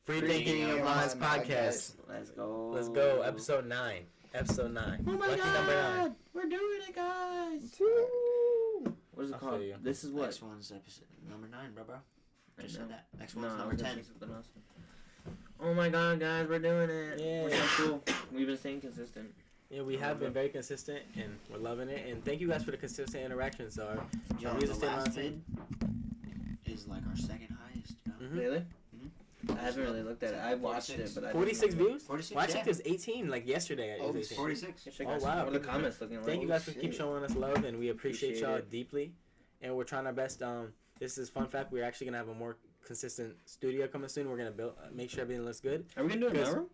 Free Thinking Your Minds podcast. Let's go. Let's go. Episode 9. Episode 9. Oh my Lucky god. number 9. We're doing it, guys. What is it called? This is what? Next one's episode number 9, bro. Just said that. Next No, one's number 10. Oh my god, guys, we're doing it. Yeah. We're so cool. We've been staying consistent. Yeah, we have been very consistent, and we're loving it. And thank you guys for the consistent interactions. So Yo, our the views are last staying vid is like our second highest. You know? Mhm. Really? Mhm. I haven't really looked at it. I watched it, but I 46 views? 46. Well, I checked it was 18 like yesterday. It was 18. 46. Oh, wow. What are the comments looking like? Thank you guys for keep showing us love, and we appreciate y'all it. deeply. And we're trying our best. This is fun fact. We're actually gonna have a more consistent studio coming soon. We're gonna build, make sure everything looks good. Are we gonna do it in my room?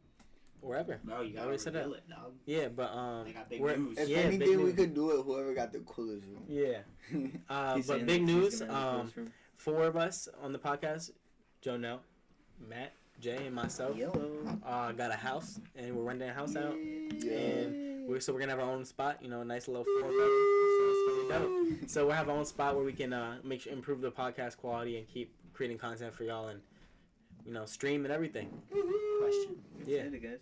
Wherever. Bro, you gotta Already set reveal up. it, dog. Yeah, but They got big we're- news. If Yeah, big anything, we news. could do it. Whoever got the coolest room. Yeah. He's But saying big that he's news. gonna have a close room. 4 of us on the podcast: Jonelle, Matt, Jay, and myself. Yellow. Got a house, and we're renting a house out. Yeah. And we're gonna have our own spot. You know, a nice little 4-bedroom. So it's gonna be dope. So we'll have our own spot where we can make sure improve the podcast quality and keep creating content for y'all and stream and everything. Question. Yeah. Excited, guys.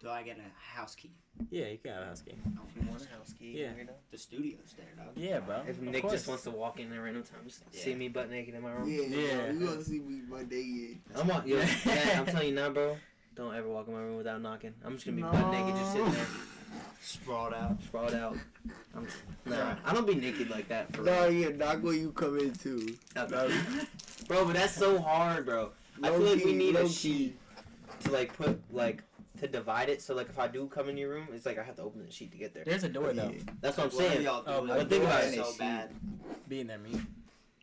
Do I get a house key? Yeah, you can have a house key. If you want a house key, Yeah. The studio's there, dog. Yeah, bro. If Of Nick course. just wants to walk in at random times, Yeah. see me butt naked in my room. Yeah, Yeah. you gonna see me Monday. I'm on. Yo, yeah, I'm telling you now, bro. Don't ever walk in my room without knocking. I'm just gonna be butt naked, just sitting there, Sprawled out. sprawled out. I don't be naked like that for No, real. yeah, not when you come in too. Bro, but that's so hard, bro. I feel like we Low-key, need a low-key. sheet to like put like to divide it. So like if I do come in your room, it's like I have to open the sheet to get there. There's a door though. That's what I'm What are saying. y'all doing? but think about It's it. so bad. Being there, me.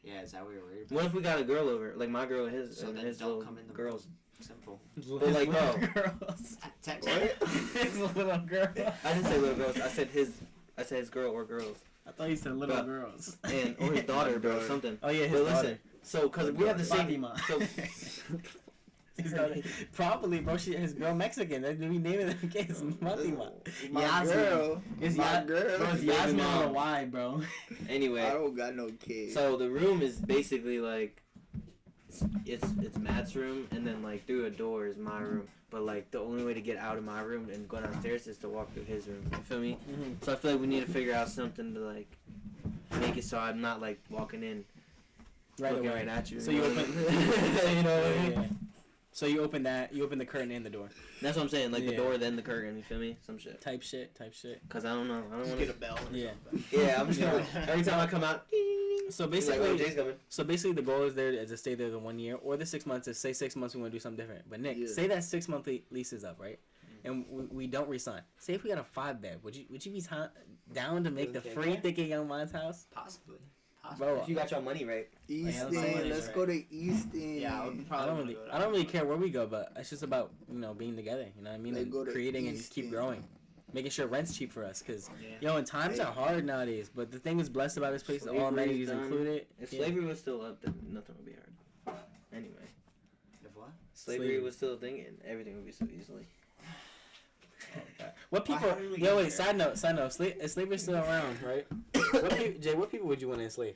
Yeah, is that what you're worried about? What if we got a girl over, like my girl and his So and then his don't little come in the girls? Simple. But like, bro, girls. Text. His little girl. I didn't say little girls. I said his girl or girls, I thought you said little But- girls. and or his daughter, bro, something. Oh yeah, his But daughter. listen, so because we have the same. Fatima. So, His daughter. Probably, bro. His girl Mexican. They're gonna be naming them kids Fatima. My Yasmin. girl. It's my Ya- girl. Bro, it's Baby Yasmin mom. on a Y, bro. anyway, I don't got no kids. so the room is basically like it's Matt's room, and then like through a door is my room. But like the only way to get out of my room and go downstairs is to walk through his room. You feel me? Mhm. So I feel like we need to figure out something to like make it so I'm not like walking in Right looking away. right at you. So you know open. what I mean? You know what I mean? Yeah. So you open that. You open the curtain and the door. That's what I'm saying. Like the Yeah. door, then the curtain. You feel me? Some shit. Type shit. Cause I don't know. I don't Just want get a to. bell. or Yeah. something. Yeah, I'm just gonna. Every time I come out. So He's like, basically, oh, Jay's coming. So basically, the goal is there is to stay there the 1 year or the 6 months. If say 6 months, we want to do something different. But Nick, Yeah. say that 6 month lease is up, right? And we don't resign. Say if we got a 5-bed, would you be down to make the Okay, free yeah. Thinking Young Minds house? Possibly. Bro, If you got your money right. Easton, Yeah, let's go to Easton. Yeah, I would I probably don't wanna really, go to I don't really care where we go, but it's just about being together. You know what I mean? Let's And go to creating and keep Easton. growing, making sure rent's cheap for us. Cause Yeah. and times are hard nowadays. But the thing is blessed about this place, all Slavery amenities done. included. If Yeah. slavery was still up, then nothing would be hard. Anyway, If what? slavery Slavery. was still a thing, and everything would be so easily. What Why people? did we Yo, get wait. here? Side note. Slavery's still around, right? Jay, what people would you want to enslave?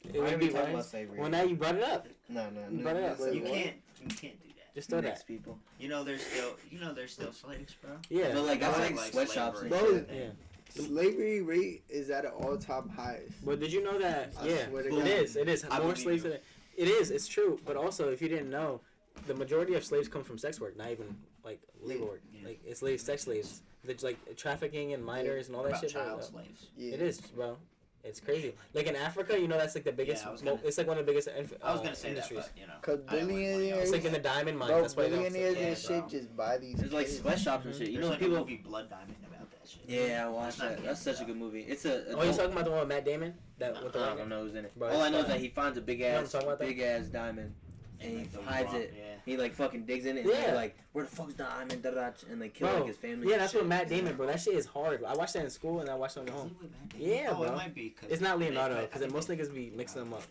It Why would are we be talking right. about slavery? Well, now you brought it up. No. You brought it up. Wait, You what? can't do that. Just throw Next that. people. You know there's still slaves, bro. Yeah. But like that's Like, like like sweatshops and slavery. shit. Yeah. Slavery rate is at an all-time highest. But did you know that? I Yeah. swear to It God. is. It is. I More believe slaves you. than it is. It's true. But also, if you didn't know, the majority of slaves come from sex work, not even like legal work. Yeah. Like it's sex slaves. It's like trafficking and minors and all that About shit. child bro. slaves. Yeah. It is, bro. It's crazy. Like in Africa, that's like the biggest. Yeah, I was gonna- it's like one of the biggest. I was gonna say industries. that, but you know. Cause I didn't want money billionaires- It's else. like in the diamond mines. Bro, That's why they don't. billionaires Yeah, and shit bro. just buy these. There's like kids. sweatshops and shit. You There's know, like people. a movie Blood Diamond about that shit. Yeah, I watched That's not that. good That's such a stuff. good movie. It's a. Oh, you talking about the one with Matt Damon? That with the I rocket? don't know who's in it. Bro, All I it's know is fire. that he finds a big know what I'm ass, talking about, though? big ass diamond, and he Like the hides rock, it. Yeah. He like fucking digs in it, and Yeah. they're like, "Where the fuck's the diamond?" And like kill Bro, like his family. yeah, and that's shit. what Matt Damon, bro. That shit is hard. I watched that in school and I watched it on Is home. it with Matt Damon? Yeah, Oh, bro. it might be. 'Cause It's not they- Leonardo I because think most they- niggas be mixing them up.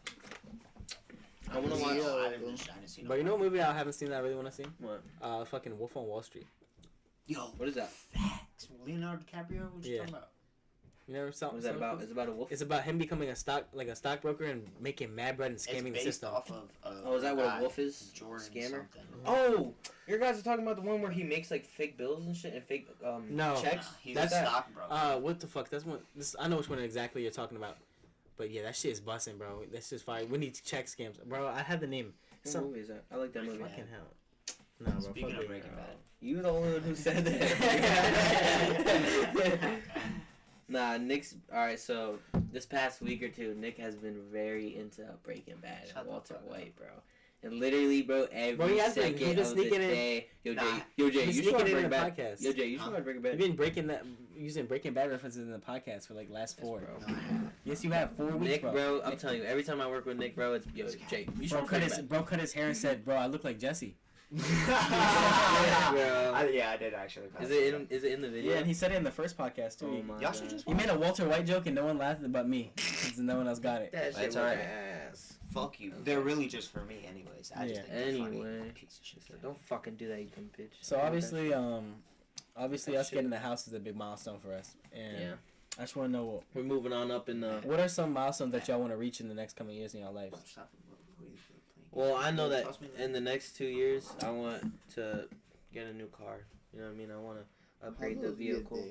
I wanna I watch. didn't see no But you know, a movie I haven't seen that I really want to see. What? Fucking Wolf on Wall Street. Yo, What is that? facts. Leonardo DiCaprio. What you Yeah. talking about? You never saw? What is that about? It's about a wolf. It's about him becoming a stockbroker and making mad bread and scamming the system. Off of, oh, is that what a wolf is? Jordan Scammer. Something. Oh, your guys are talking about the one where he makes like fake bills and shit and fake No. checks. He's That's a stockbroker. What the fuck? That's one. This I know which one exactly you're talking about. But yeah, that shit is busting, bro. That's just fire. We need to check scams, bro. I have the name. What movie is that? I like that movie. Fucking hell. No, bro. Speaking fuck of it. Breaking Bad. You the only one who said that. Nah, Nick's alright. So this past week or two, Nick has been very into Breaking Bad Shut and the Walter fuck White, bro. And literally, bro, every Bro, he has been- second he been of the sneaking in- day. Yo, Nah, Jay, he's you should sneaking watch in Breaking the Bad. podcast. Yo, Jay, you should watch Breaking You've Bad. been using Breaking Bad references in the podcast for like last 4. Bro. No, I haven't. Yes, you have 4 weeks, Nick, bro. bro, I'm telling you, every time I work with Nick, bro, it's yo, Jay, you should Bro watch cut, Breaking bro cut his hair and said, bro, I look like Jesse. Bad. Bro. Yeah, I did actually. Is it in the video? Yeah, and he said it in the first podcast, too. Oh my Y'all should God. just He made a Walter White joke and no one laughed but me. Since no one else got it. That shit That's was alright. ass. Fuck you. They're really just for me, anyways. I just Yeah. think they're funny. Anyway. Piece of shit. So don't fucking do that, you dumb bitch. So obviously, That us shit. getting the house is a big milestone for us. And Yeah. I just want to know, We're moving on up in the. what are some milestones that y'all want to reach in the next coming years in your lives? Stop it, bro. Who are you playing? Well, I know that Toss me in the next 2 years, I want to get a new car. You know what I mean? I want to upgrade the vehicle.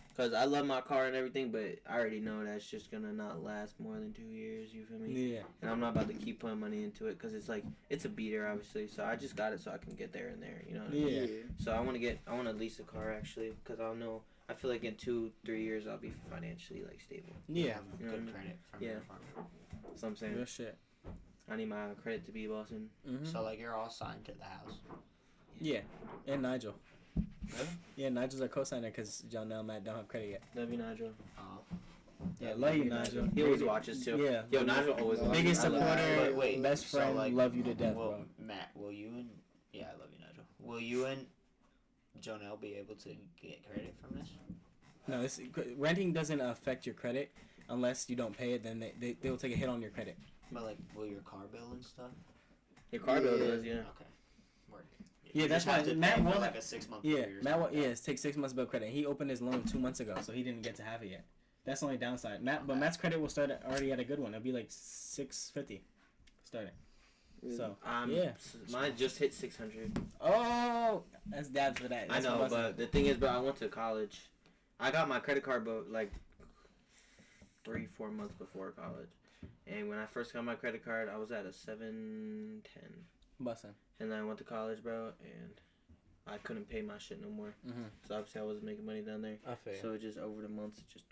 Because I love my car and everything, but I already know that's just going to not last more than 2 years. You feel me? Yeah. And I'm not about to keep putting money into it because it's like, it's a beater, obviously. So I just got it so I can get there and there. You know what I mean? Yeah. So I want to lease a car, actually, because I feel like in 2-3 years, I'll be financially, like, stable. Yeah. Have You know what I good mean? credit from Yeah. your farm. That's what I'm saying. Real shit. I need my credit to be bossing. Mm-hmm. So like you're all signed to the house. Yeah. And Nigel. Really? Yeah, Nigel's our co-signer because Jonelle and Matt don't have credit yet. Love you, Nigel. Oh. Yeah, love you, Nigel. He always watches, too. Yeah. Yo, Nigel always watches. Biggest I love supporter, Nigel. Wait, best so, friend, like, love you to death, Well, bro. Matt, will you and I love you, Nigel. Will you and Jonelle be able to get credit from this? No, renting doesn't affect your credit unless you don't pay it. Then they'll take a hit on your credit. But like, will your car bill and stuff? Your car bill Yeah. does, yeah. Okay. Word. Yeah, You that's just have why to Matt pay for won't- like a 6-month Yeah, period or Matt. something like It takes 6 months to build credit. He opened his loan 2 months ago, so he didn't get to have it yet. That's the only downside. But Okay. Matt's credit will start already at a good one. It'll be like 650 starting. So, yeah. Mine just hit 600. Oh, that's dabs for that. I That's know, what but the thing is, bro, I went to college. I got my credit card, but like 3-4 months before college. And when I first got my credit card, I was at a 710. busting. And then I went to college, bro, and I couldn't pay my shit no more. Mm-hmm. So obviously I wasn't making money down there. I feel. So it just over the months, it just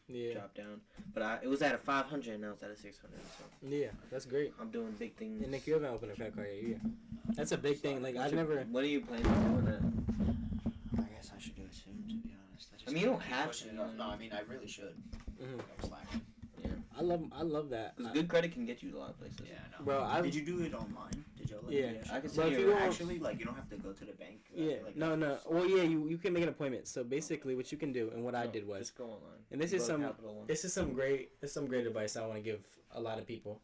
Yeah. dropped down. But it was at a 500, and now it's at a 600. So Yeah, that's great. I'm doing big things. And Nick, you haven't opened a credit card yet. Yeah. That's a big thing. Like I've never. What are you planning on doing that? that. I guess I should do it soon, to be honest. I mean, you don't keep have pushing to, it off. you No, know. I mean, I really should. Mhm. I'm slacking. I love that. Because good credit can get you to a lot of places. Yeah, I know. Bro, I Did you do it online? Did y'all? Yeah, I can But see if you you Actually, like, you don't have to go to the bank. I Yeah. feel like No. that's- Well, yeah. You can make an appointment. So basically, what you can do and what I No, did was, just go online. and this Go is to some Capital One. this is some great advice I want to give a lot of people.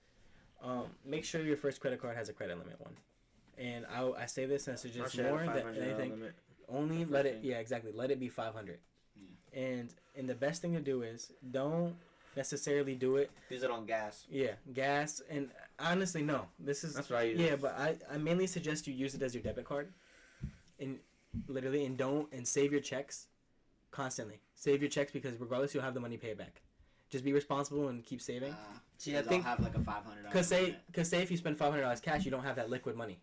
Make sure your first credit card has a credit limit one. And I say this and it's I just should have more a than $500 anything. limit. Only The let first it. thing. Yeah, exactly. Let it be 500. Yeah. And the best thing to do is don't necessarily do it. Use it on gas. Yeah, gas and honestly no. This is That's what I use. Yeah, but I mainly suggest you use it as your debit card, and literally and save your checks constantly. Save your checks because regardless you'll have the money to pay it back. Just be responsible and keep saving. See, I 'cause think- I'll have like a $500. Cause say if you spend $500 cash, you don't have that liquid money.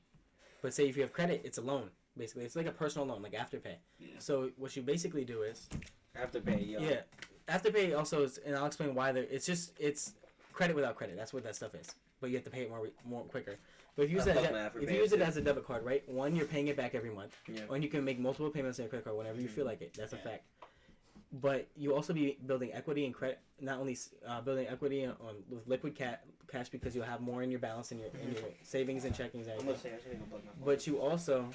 But say if you have credit, it's a loan. Basically, it's like a personal loan, like Afterpay. Yeah. So what you basically do is Afterpay, yo. yeah, Afterpay also is, and I'll explain why. It's credit without credit. That's what that stuff is. But you have to pay it more quicker. But if you use I that, fuck with if Afterpay you use it too. as a debit card, right? One, you're paying it back every month. Yeah. And you can make multiple payments on your credit card whenever you feel like it. That's a Yeah. fact. But you also be building equity and credit. Not only building equity on with liquid cash because you'll have more in your balance in your savings and checkings and I'm everything. gonna say I should go plug my phone. But you also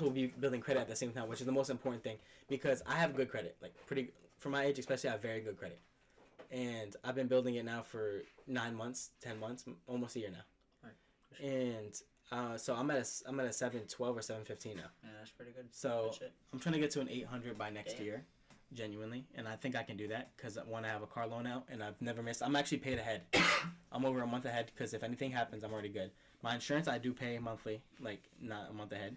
will be building credit at the same time, which is the most important thing because I have good credit, like pretty for my age especially. I have very good credit, and I've been building it now for 9 months, 10 months, almost a year now. Right. And So I'm at a 712 or 715 now. Yeah, that's pretty good. So Good shit. I'm trying to get to an 800 by next Damn. year, genuinely, and I think I can do that because I have a car loan out and I've never missed. I'm actually paid ahead. I'm over a month ahead because if anything happens, I'm already good. My insurance I do pay monthly, like not a month ahead,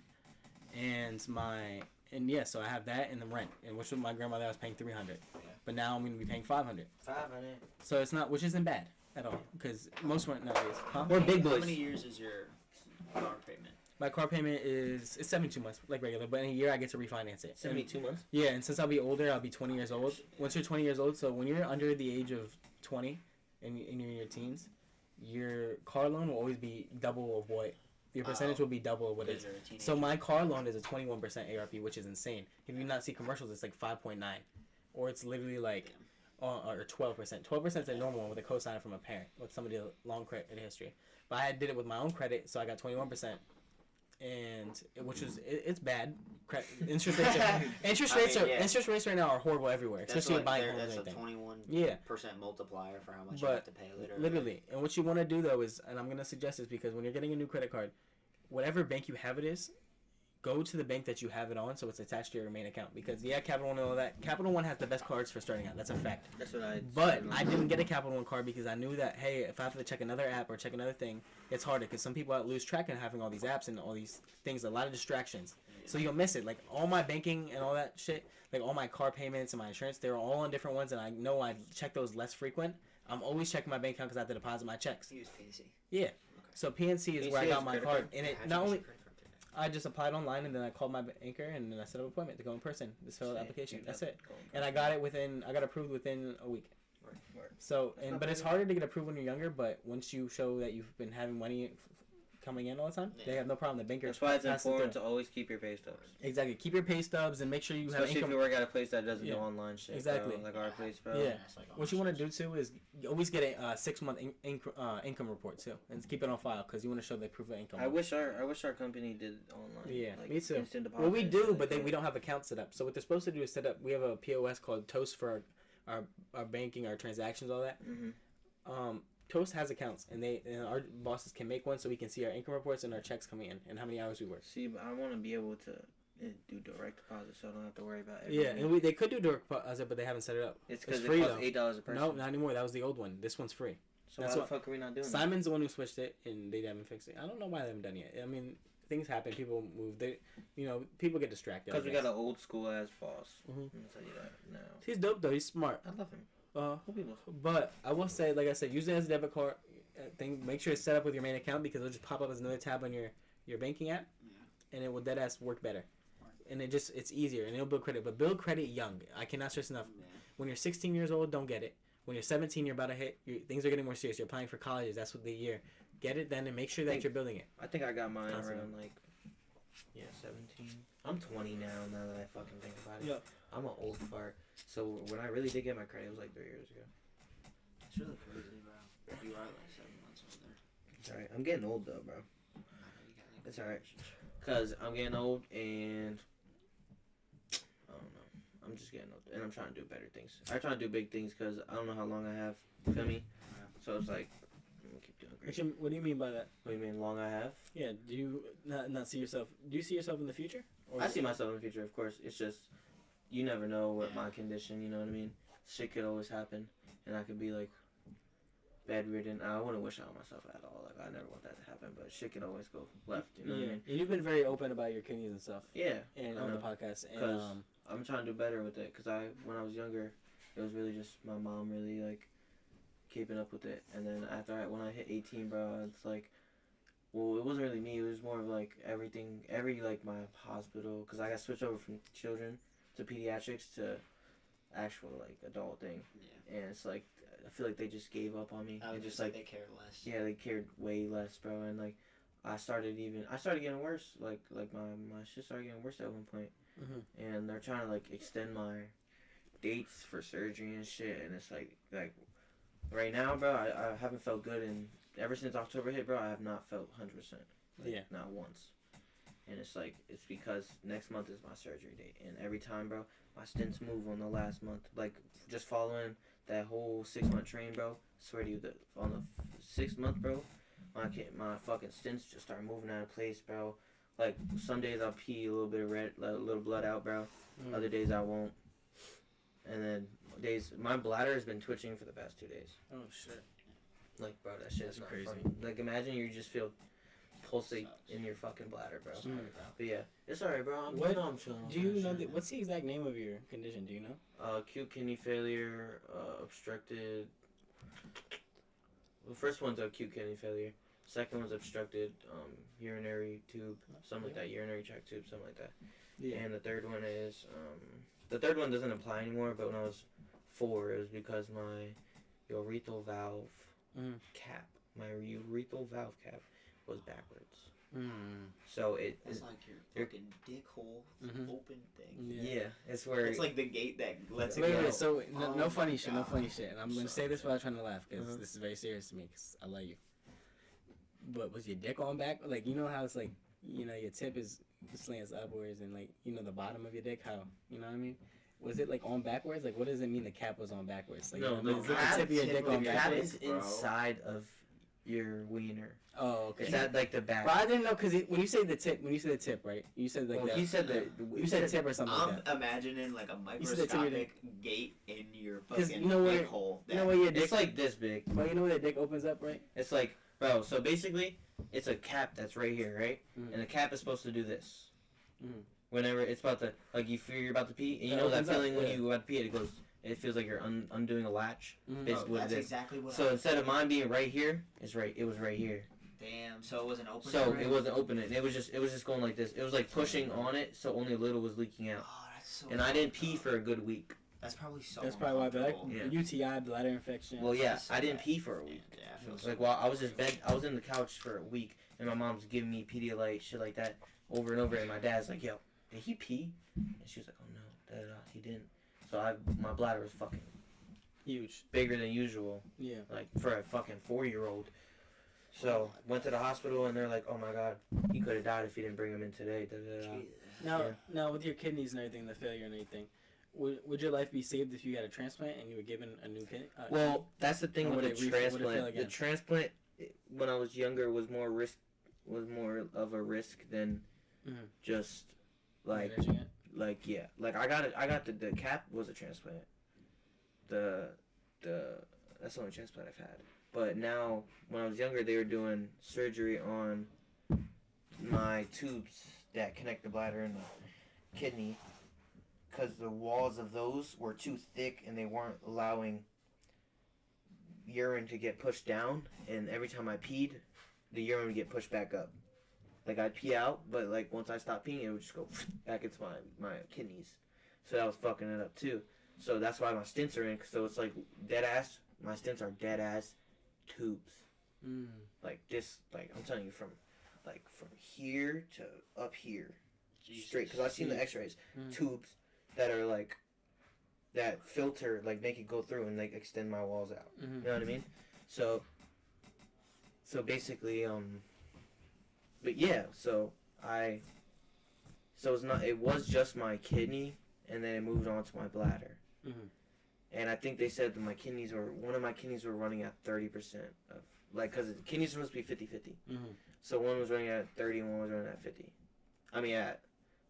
so I have that and the rent, and which with my grandmother I was paying 300, but now I'm gonna be paying 500. 500. So it's not, which isn't bad at all because most rent nowadays. Huh? We're big How boys. many years is your car payment? My car payment is 72 months, like regular, but in a year I get to refinance it. 72 months. Yeah, and since I'll be older, I'll be 20 years old. Once you're 20 years old, so when you're under the age of 20 and you're in your teens, your car loan will always be double of what your percentage will be double of what it is. So my car loan is a 21% ARP, which is insane. If you not see commercials, it's like 5.9, or it's literally like or 12%. 12% is a normal one with a cosigner from a parent with somebody with long credit history. But I did it with my own credit, so I got 21%. It's bad. Interest rates right now are horrible everywhere, especially with buying homes and That's everything. a 21% multiplier for how much you have to pay later. Literally, and what you want to do though is, and I'm gonna suggest this because when you're getting a new credit card, whatever bank you have it is, go to the bank that you have it on, so it's attached to your main account. Because Capital One and all that. Capital One has the best cards for starting out. That's a fact. That's what I. But I didn't get a Capital One card because I knew that, hey, if I have to check another app or check another thing, it's harder because some people lose track in having all these apps and all these things, a lot of distractions. So you'll miss it. Like all my banking and all that shit, like all my car payments and my insurance, they're all on different ones, and I know I check those less frequent. I'm always checking my bank account because I have to deposit my checks. You use PNC. Yeah. Okay. So PNC is where I got my card, and it not only. I just applied online and then I called my banker and then I set up an appointment to go in person. Just fill out the application. That's it. And I got approved within a week. So, but it's harder to get approved when you're younger. But once you show that you've been having money coming in all the time, they have no problem. The banker. That's why it's important to always keep your pay stubs. Exactly. Keep your pay stubs and make sure you have Especially income. if you work at a place that doesn't do online shit. Exactly. Bro, like our place, bro. Yeah. What you want to do too is you always get a 6-month income report too, and keep it on file because you want to show the proof of income. I wish our company did online. Yeah, like me too. Well, we do, but we don't have accounts set up. So what they're supposed to do is set up. We have a POS called Toast for our banking, our transactions, all that. Mm-hmm. Toast has accounts, and our bosses can make one so we can see our income reports and our checks coming in and how many hours we work. See, but I want to be able to do direct deposit, so I don't have to worry about everything. Yeah, and they could do direct deposit, but they haven't set it up. It's because free, it costs $8 a person. No, not anymore. That was the old one. This one's free. So why the fuck are we not doing Simon's the one who switched it, and they haven't fixed it. I don't know why they haven't done it yet. I mean, things happen. People move. People get distracted. Because we got an old school ass boss. Mm-hmm. I'm gonna tell you that now. He's dope though. He's smart. I love him. But I will say, like I said, use it as a debit card thing. Make sure it's set up with your main account because it'll just pop up as another tab on your banking app, and it will deadass work better. And it's easier and it'll build credit. But build credit young. I cannot stress enough. When you're 16 years old, don't get it. When you're 17, you're about to hit. Things are getting more serious. You're applying for colleges. That's what the year. Get it then and make sure that you're building it. I think I got mine around 17. I'm 20 now that I fucking think about it. Yep. I'm an old fart. So when I really did get my credit, it was like 3 years ago. It's really crazy, bro. You are like 7 months older. It's alright. I'm getting old though, bro. It's alright. Because I'm getting old and I don't know. I'm just getting old. And I'm trying to do better things. I'm trying to do big things because I don't know how long I have. Feel me? So it's like, I'm going to keep doing great. What do you mean by that? What do you mean, long I have? Yeah, do you not see yourself? Do you see yourself in the future? I see myself in the future, of course. It's just, you never know what my condition, you know what I mean? Shit could always happen, and I could be, like, bedridden. I wouldn't wish it on myself at all. Like, I never want that to happen, but shit can always go left, you know what I mean? And you've been very open about your kidneys and stuff. Yeah. And on the podcast. Because I'm trying to do better with it, because when I was younger, it was really just my mom really, like, keeping up with it. And then when I hit 18, bro, it's like, well, it wasn't really me. It was more of like my hospital, because I got switched over from children to pediatrics to actual like adult thing. Yeah. And it's like I feel like they just gave up on me. I was just like they cared less. Yeah, they cared way less, bro. And like I started getting worse. Like my shit started getting worse at one point. Mm-hmm. And they're trying to like extend my dates for surgery and shit. And it's like right now, bro, I haven't felt good, and ever since October hit, bro, I have not felt 100%. Not once. And it's because next month is my surgery date, and every time, bro, my stints move on the last month. Like, just following that whole 6-month train, bro, I swear to you, that on the 6th month, bro, my fucking stents just start moving out of place, bro. Like some days I'll pee a little bit of red, a little blood out, bro. Other days I won't. And then my bladder has been twitching for the past 2 days. Oh shit. Like, bro, that shit's not crazy. funny. Like, imagine you just feel pulsate in your fucking bladder, bro. But yeah, it's alright, bro. I'm chilling. Do you know what's the exact name of your condition? Do you know? Acute kidney failure, obstructed. The first one's acute kidney failure. Second one's obstructed urinary tube, something like that. Urinary tract tube, something like that. Yeah. And the third one is the third one doesn't apply anymore. But when I was 4, it was because my urethral valve cap, was backwards. So it's like your fucking dick hole open thing. Yeah, it's where it's like the gate that lets it wait, go. Wait, so no funny shit, no funny shit. And I'm gonna say this without trying to laugh because this is very serious to me because I love you. But was your dick on back? Like, you know how it's like, you know, your tip is slants upwards and like, you know, the bottom of your dick, how, you know what I mean? Was it like on backwards? Like, what does it mean the cap was on backwards? Like, no, you know, is it the tip of your dick on backwards? The cap is inside of your wiener. Oh, okay. It's at like the back. But I didn't know because when you say the tip, right? You said like that. He said that. You said tip or something like that. I'm imagining like a microscopic gate in your fucking you know where, dick hole. You know where your dick, it's like this big. Well, you know where the dick opens up, right? It's like, bro. So basically, it's a cap that's right here, right? And the cap is supposed to do this. Whenever it's about to, like, you feel you're about to pee, and you know that feeling when you about to pee, it goes. It feels like you're undoing a latch. Basically, what it is. That's exactly what. So instead of mine being right here, it was right here. Damn, so it wasn't open. So it wasn't opening. It was just going like this. It was like pushing on it, so only a little was leaking out. Oh, that's so. And I didn't pee for a good week. That's probably so. That's probably why, like yeah. UTI, bladder infection. Well, yeah, I didn't pee for a week. Yeah, I feel so like while I was just bent, I was in the couch for a week, and my mom's giving me Pedialyte, shit like that, over and over, and my dad's like, "Yo, did he pee?" And she was like, "Oh no, he didn't." So my bladder was fucking huge, bigger than usual. Yeah, like for a fucking 4-year-old. So went to the hospital and they're like, "Oh my God, he could have died if you didn't bring him in today." Now with your kidneys and everything, the failure and everything, would your life be saved if you got a transplant and you were given a new kidney? Well, that's the thing with the transplant. The transplant, when I was younger, was more of a risk than just like yeah. Like I got the cap was a transplant. That's the only transplant I've had. But now, when I was younger, they were doing surgery on my tubes that connect the bladder and the kidney because the walls of those were too thick and they weren't allowing urine to get pushed down. And every time I peed, the urine would get pushed back up. Like, I'd pee out, but, like, once I stopped peeing, it would just go back into my kidneys. So that was fucking it up, too. So that's why my stents are in. So it's, like, dead ass. My stents are dead ass tubes. Like this, like I'm telling you, from here to up here, straight. Because I've seen the X-rays, tubes that are like that filter, like make it go through and like extend my walls out. You know what I mean? So basically, but yeah, so it's not. It was just my kidney, and then it moved on to my bladder. And I think they said that one of my kidneys were running at 30% of, like, because kidneys are supposed to be 50-50. So one was running at 30 and one was running at 50. I mean, at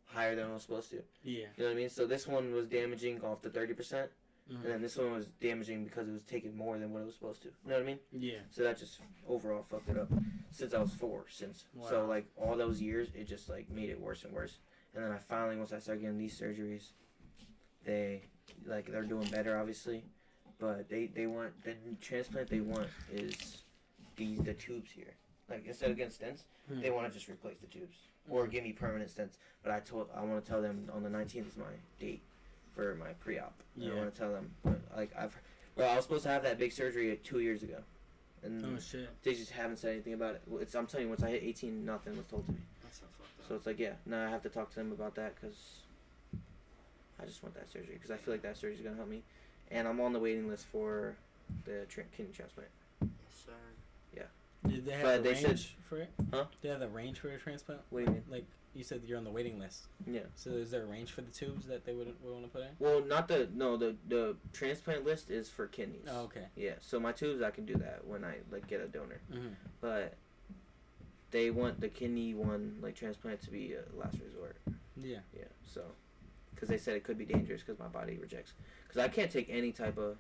higher than it was supposed to. Yeah. You know what I mean? So this one was damaging off the 30%, and then this one was damaging because it was taking more than what it was supposed to. You know what I mean? Yeah. So that just overall fucked it up since I was 4. So, like, all those years, it just, like, made it worse and worse. And then I finally, once I started getting these surgeries, they're doing better, obviously, but they want the transplant they want is the tubes here. Like, instead of getting stents, they want to just replace the tubes or give me permanent stents. But I want to tell them on the 19th is my date for my pre-op. Yeah. I want to tell them, like, I was supposed to have that big surgery 2 years ago, and they just haven't said anything about it. I'm telling you, once I hit 18, nothing was told to me. That's so fucked up. So it's like, yeah, now I have to talk to them about that because I just want that surgery because I feel like that surgery is going to help me. And I'm on the waiting list for the kidney transplant. Yes, sir. Yeah. Did they have the range for it? Huh? Do they have the range for a transplant? What do you mean? Like, you said you're on the waiting list. Yeah. So is there a range for the tubes that they would want to put in? Well, the transplant list is for kidneys. Oh, okay. Yeah. So my tubes, I can do that when I, like, get a donor. But they want the kidney one like transplant to be a last resort. Yeah. Yeah. So, because they said it could be dangerous because my body rejects. Because I can't take any type of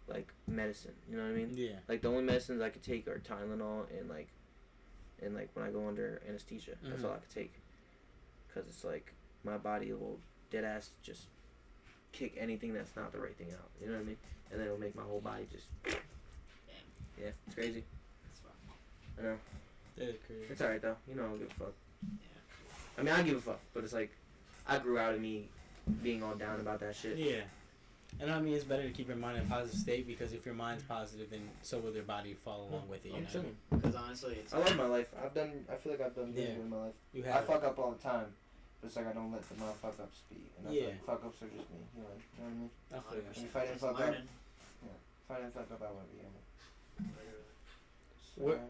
like medicine. You know what I mean? Yeah. Like the only medicines I could take are Tylenol and like when I go under anesthesia. That's all I could take. Because it's like my body will dead ass just kick anything that's not the right thing out. You know what I mean? And then it'll make my whole body just. Yeah, it's crazy. That's fine. I know. That is crazy. It's alright though. You know I don't give a fuck. Yeah. I mean I give a fuck, but it's like I grew out of me being all down about that shit. Yeah. And I mean, it's better to keep your mind in a positive state because if your mind's positive, then so will your body follow along with it. You I'm know? chilling. Because honestly, it's. I love my life. I feel like I've done good in my life. You I have. fuck up all the time. But it's like I don't let my fuck ups be. And I feel Yeah. like fuck ups are just me. You know what I mean? I feel you. If I didn't fuck up, learning. if I didn't fuck up, I wouldn't be here. What-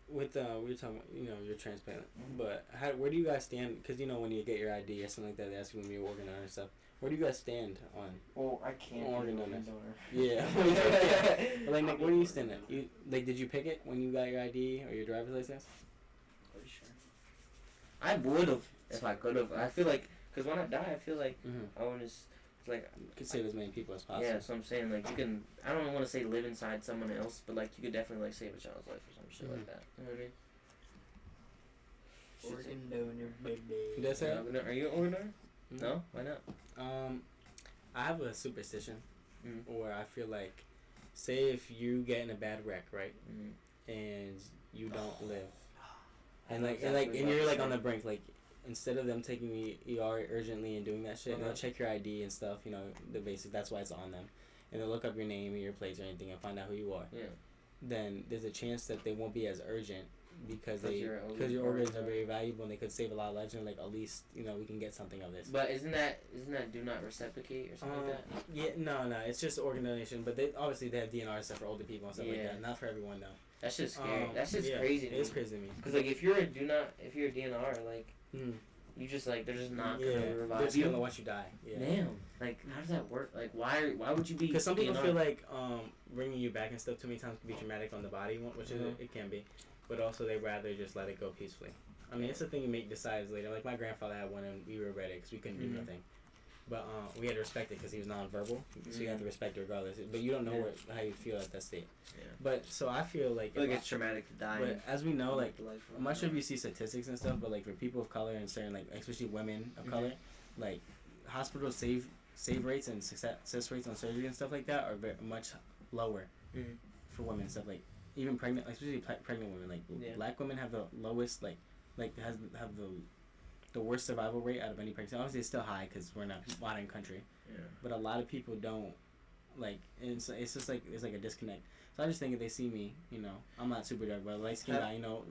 With we were talking about, you know, your transplant, but where do you guys stand? Because you know when you get your ID or something like that, they ask you when you're organ donor and stuff. Where do you guys stand on? Well, I can't Organ be an organ donors. donor. Yeah. Like Nick, where do you stand at? You like did you pick it when you got your ID or your driver's license? Pretty sure. I would have if I could have. I feel like because when I die, I feel like Mm-hmm. I want to. It's like Could save as many people as possible. yeah. So I'm saying like you can. I don't want to say live inside someone else, but like you could definitely like save a child's life or some shit like that. You know what I mean? Organ donor, baby. That's it. Are you an organ donor? Mhm. No, why not? I have a superstition Mhm. where I feel like, say if you get in a bad wreck, right, Mm-hmm. and you don't live, I and know like exactly and what you're you're like on saying. the brink, like instead of them taking me ER urgently and doing that shit, they'll check your ID and stuff, you know, the basic. That's why it's on them, and they'll look up your name and your plates or anything and find out who you are. Yeah. Then there's a chance that they won't be as urgent because your your organs are are- very valuable and they could save a lot of lives and like at least you know we can get something of this. But isn't that do not reciprocate or something like that? Yeah, no, it's just organ donation, but they obviously they have DNR stuff for older people and stuff like Yeah. that. Not for everyone though. That's just scary. That's just yeah, crazy. It is crazy to me. Because like if you're a DNR, like Mm. you just like they're just not Yeah, gonna they're revive just you. gonna let you die. Yeah. Damn. Like how does that work? Like why would you be? Because some people DNR? feel like bringing you back and stuff too many times can be traumatic on the body, which it can be, but also they rather just let it go peacefully. I mean, it's a thing you make decides later. Like my grandfather had one and we were ready because we couldn't do nothing, but we had to respect it because he was nonverbal, so you have to respect it regardless. But you don't know how you feel at that state. Yeah. But so I feel like I feel like it's traumatic to die. But as we know, like life I'm not sure if you see statistics and stuff, but like for people of color and certain like especially women of color, like hospital save rates and success rates on surgery and stuff like that are much lower for women and stuff like even pregnant, like, especially pregnant women. Like black women have the lowest have the worst survival rate out of any pregnancy. Obviously, it's still high because we're not a modern country. Yeah. But a lot of people don't like. And it's just like there's like a disconnect. So I just think if they see me, you know, I'm not super dark, but light skin guy, you know,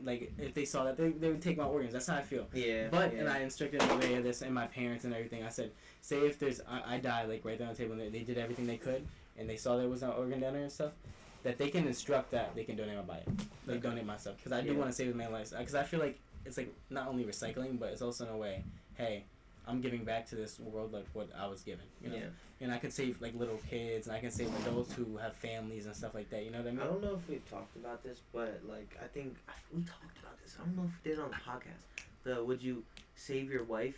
like if they saw that, they would take my organs. That's how I feel. Yeah. But and I instructed everybody of this and my parents and everything. I said, say if there's I die like right there on the table, and they did everything they could, and they saw there was an organ donor and stuff, that they can instruct that they can donate my body, like donate my stuff, because I do want to save as many lives. Because I feel like it's like not only recycling, but it's also in a way, hey, I'm giving back to this world like what I was given, you know. Yeah. And I can save like little kids, and I can save adults who have families and stuff like that. You know what I mean? I don't know if we've talked about this, but like I think we talked about this. I don't know if we did it on the podcast. Would you save your wife?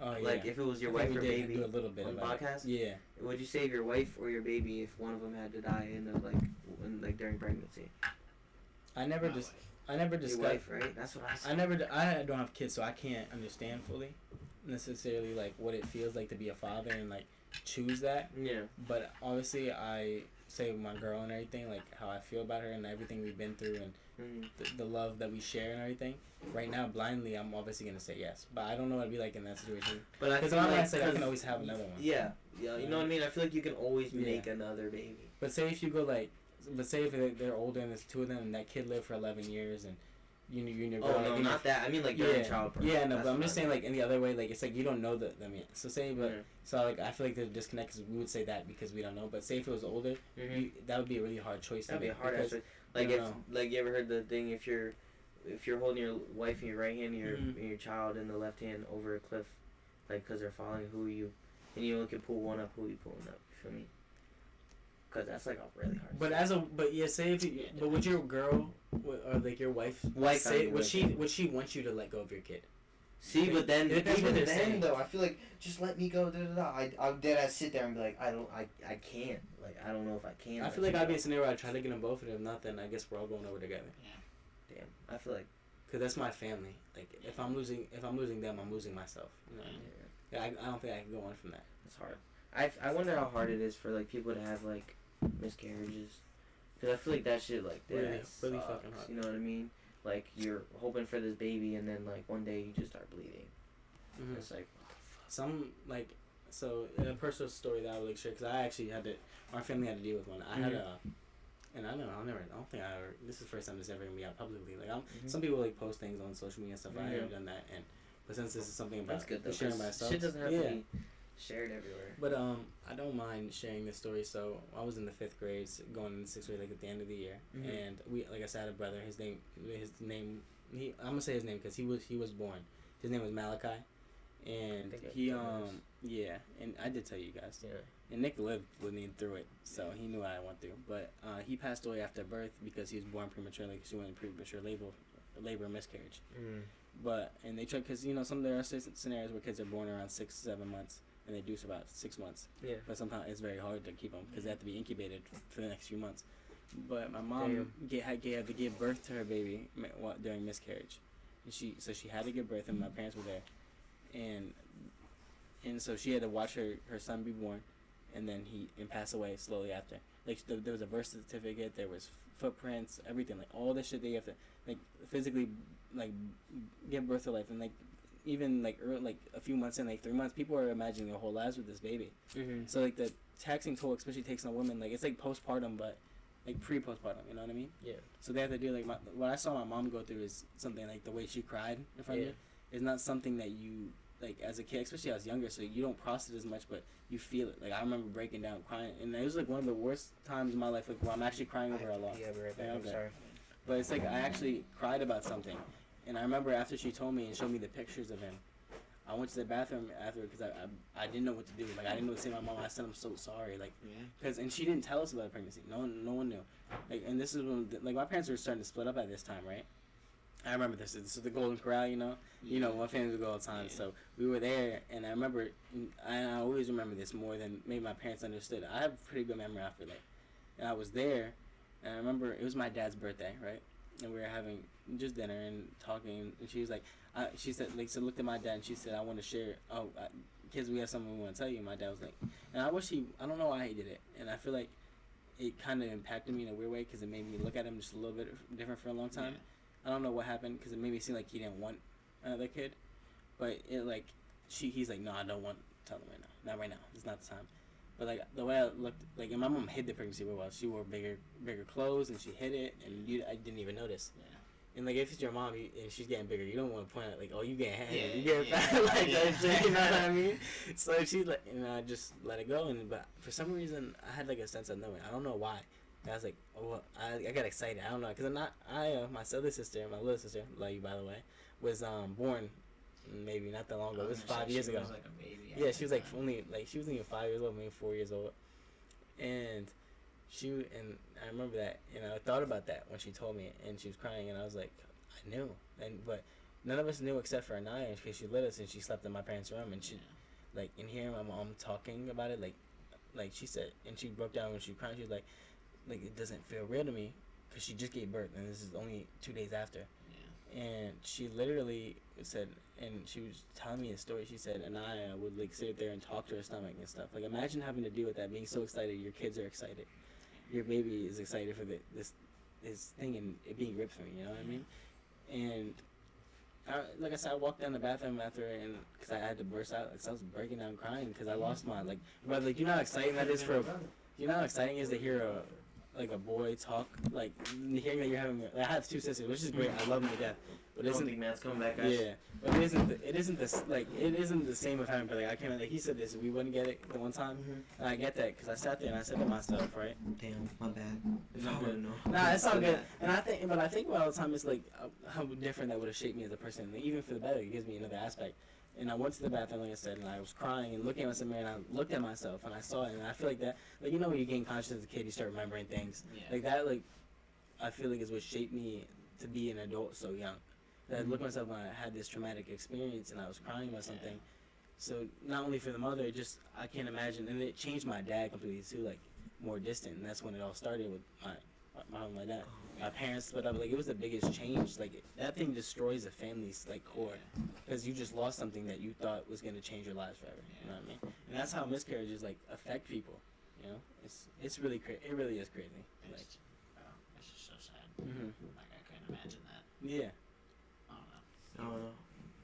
Oh yeah. Like if it was your I wife think or we did baby do a little bit on the about podcast? it. Yeah. Would you save your wife or your baby if one of them had to die in the like during pregnancy? I never My just. wife. I never Your discussed. wife, right? That's what I said. I don't have kids, so I can't understand fully, necessarily like what it feels like to be a father and like choose that. Yeah. But obviously, I say with my girl and everything, like how I feel about her and everything we've been through and the love that we share and everything. Right now, blindly, I'm obviously gonna say yes, but I don't know what it'd be like in that situation. But I Because feel in my mind, like I say I can always have another one. Yeah. You know what I mean? I feel like you can always Yeah. make another baby. But say if you go like, but say if they're older and there's two of them and that kid lived for 11 years and you and your girl. Oh no, like, not that. I mean like during childbirth. Yeah, no, That's but I'm what just I saying like in the other way, like it's like you don't know them yet. So say, but Yeah. so like I feel like there's a disconnect because we would say that because we don't know. But say if it was older, that would be a really hard choice. That'd to be a make hard because answer. Like you if know. like you ever heard the thing if you're holding your wife in your right hand and your child in the left hand over a cliff, like because they're falling, and you only can pull one up, who are you pulling up? You feel me? Because that's like a really hard. But say if you, but would your girl or like your wife say would she want you to let go of your kid? See, but then It depends even what they're then saying. though, I feel like just let me go. I'll dead sit there and be like, I can't. Like I don't know if I can. I feel like I'd be in a scenario where I try to get them both, and if not, then I guess we're all going over together. Damn, I feel like. Cause that's my family. Like if I'm losing them, I'm losing myself. You know what I mean? Yeah, I don't think I can go on from that. It's hard. I wonder how hard it is for like people to have like miscarriages, because I feel like that shit like that really sucks, fucking hard. You know what I mean? Like you're hoping for this baby, and then like one day you just start bleeding. Mm-hmm. It's like some like so a personal story that I would like share because I actually had to. Our family had to deal with one. I had a. And I don't think I ever, this is the first time this ever gonna be out publicly. Like, some people like post things on social media and stuff. I haven't done that, but since this is something about sharing myself, shit doesn't have to be shared everywhere. But I don't mind sharing this story. So I was in the 5th grade, going into 6th grade, like at the end of the year, and we, like I said, had a brother. His name, I'm gonna say his name because he was born. His name was Malachi, and he yeah, and I did tell you guys. Yeah. And Nick lived with me through it, so he knew what I went through. But he passed away after birth because he was born prematurely because he went in premature labor and miscarriage. And they tried because there are scenarios where kids are born around 6-7 months and they do survive 6 months. Yeah. But sometimes it's very hard to keep them because they have to be incubated for the next few months. But my mom had to give birth to her baby during miscarriage, and she had to give birth, and my parents were there, and so she had to watch her son be born. And then he passed away slowly after. Like there was a birth certificate, there was footprints, everything. Like all this shit that you have to like physically like give birth to life, and like even like a few months in, like 3 months, people are imagining their whole lives with this baby. So like the taxing toll, especially takes on women, like it's like postpartum, but like pre-postpartum. You know what I mean? Yeah. So they have to do like what I saw my mom go through is something like the way she cried in front of you is not something that you. Like as a kid, especially I was younger, so you don't process it as much, but you feel it. Like I remember breaking down, crying, and it was like one of the worst times in my life, like where I'm actually crying over a lot. Yeah, right back. I'm sorry. But it's like I actually cried about something, and I remember after she told me and showed me the pictures of him, I went to the bathroom after because I didn't know what to do. Like I didn't know what to say to my mom. I said I'm so sorry. Like, and she didn't tell us about the pregnancy. No one knew. Like, and this is when like my parents were starting to split up at this time, right? I remember this is the Golden Corral, my family would go all the time. So we were there, and I remember, I always remember this more than maybe my parents understood. I have a pretty good memory after that. And I was there, and I remember it was my dad's birthday, right? And we were having just dinner and talking, and she was like, she said, like, so looked at my dad, and she said, I want to share, kids, we have something we want to tell you. My dad was like, and I don't know why he did it, and I feel like it kind of impacted me in a weird way because it made me look at him just a little bit different for a long time. I don't know what happened because it made me seem like he didn't want another kid, but it like he's like, no, I don't want to tell him right now, not right now, it's not the time. But like the way I looked, like, and my mom hid the pregnancy real well. She wore bigger clothes and she hid it, and I didn't even notice. Yeah. And like if it's your mom and she's getting bigger, you don't want to point out like, oh, you getting heavy, you getting fat, like that shit. You know what I mean? So she like, I just let it go, but for some reason I had like a sense of knowing. I don't know why. I was like, oh, I got excited. I don't know, because my other sister, my little sister, love you by the way, was born maybe not that long ago. It was 5 years ago. Was like a baby. Yeah, she was like she wasn't even 5 years old, maybe 4 years old, and I remember that, and I thought about that when she told me, and she was crying, and I was like, I knew, but none of us knew except for Anaya, because she lit us and she slept in my parents' room, and she, like, in hearing my mom talking about it, like she said, and she broke down when she cried. She was like it doesn't feel real to me because she just gave birth and this is only 2 days after. And she literally said, and she was telling me a story, she said, and I would like sit there and talk to her stomach and stuff. Like imagine having to deal with that, being so excited, your kids are excited, your baby is excited for this thing and it being ripped from you, you know what I mean? And like I said, I walked down the bathroom after, and because I had to burst out, because I was breaking down crying because I lost my, like, brother, like, you know how exciting that is you know how exciting it is to hear a boy talk, like hearing that you're having, I have 2 sisters, which is great, I love them to death, But I don't think Matt's coming back, guys. Yeah, but it isn't the same with having. But like I can't like he said this. We wouldn't get it the one time, and I get that because I sat there and I said to myself, right? Damn, my bad. No, I wouldn't know. Nah, it's all good. And I think about all the time, it's like how different that would have shaped me as a person. Like, even for the better, it gives me another aspect. And I went to the bathroom, like I said, and I was crying and looking at myself in the mirror, and I looked at myself and I saw it, and I feel like that, like you know, when you gain conscious as a kid, you start remembering things like that. Like I feel like is what shaped me to be an adult so young. That I looked at myself and I had this traumatic experience, and I was crying about something. So not only for the mother, it just I can't imagine, and it changed my dad completely too, like more distant, and that's when it all started with my dad. My parents split up. Like it was the biggest change. Like that thing destroys a family's like core, because you just lost something that you thought was gonna change your lives forever. You know what I mean? And that's how miscarriages like affect people. You know, it's really it really is crazy. Like, it's just so sad. Mm-hmm. Like I couldn't imagine that. Yeah. I don't know.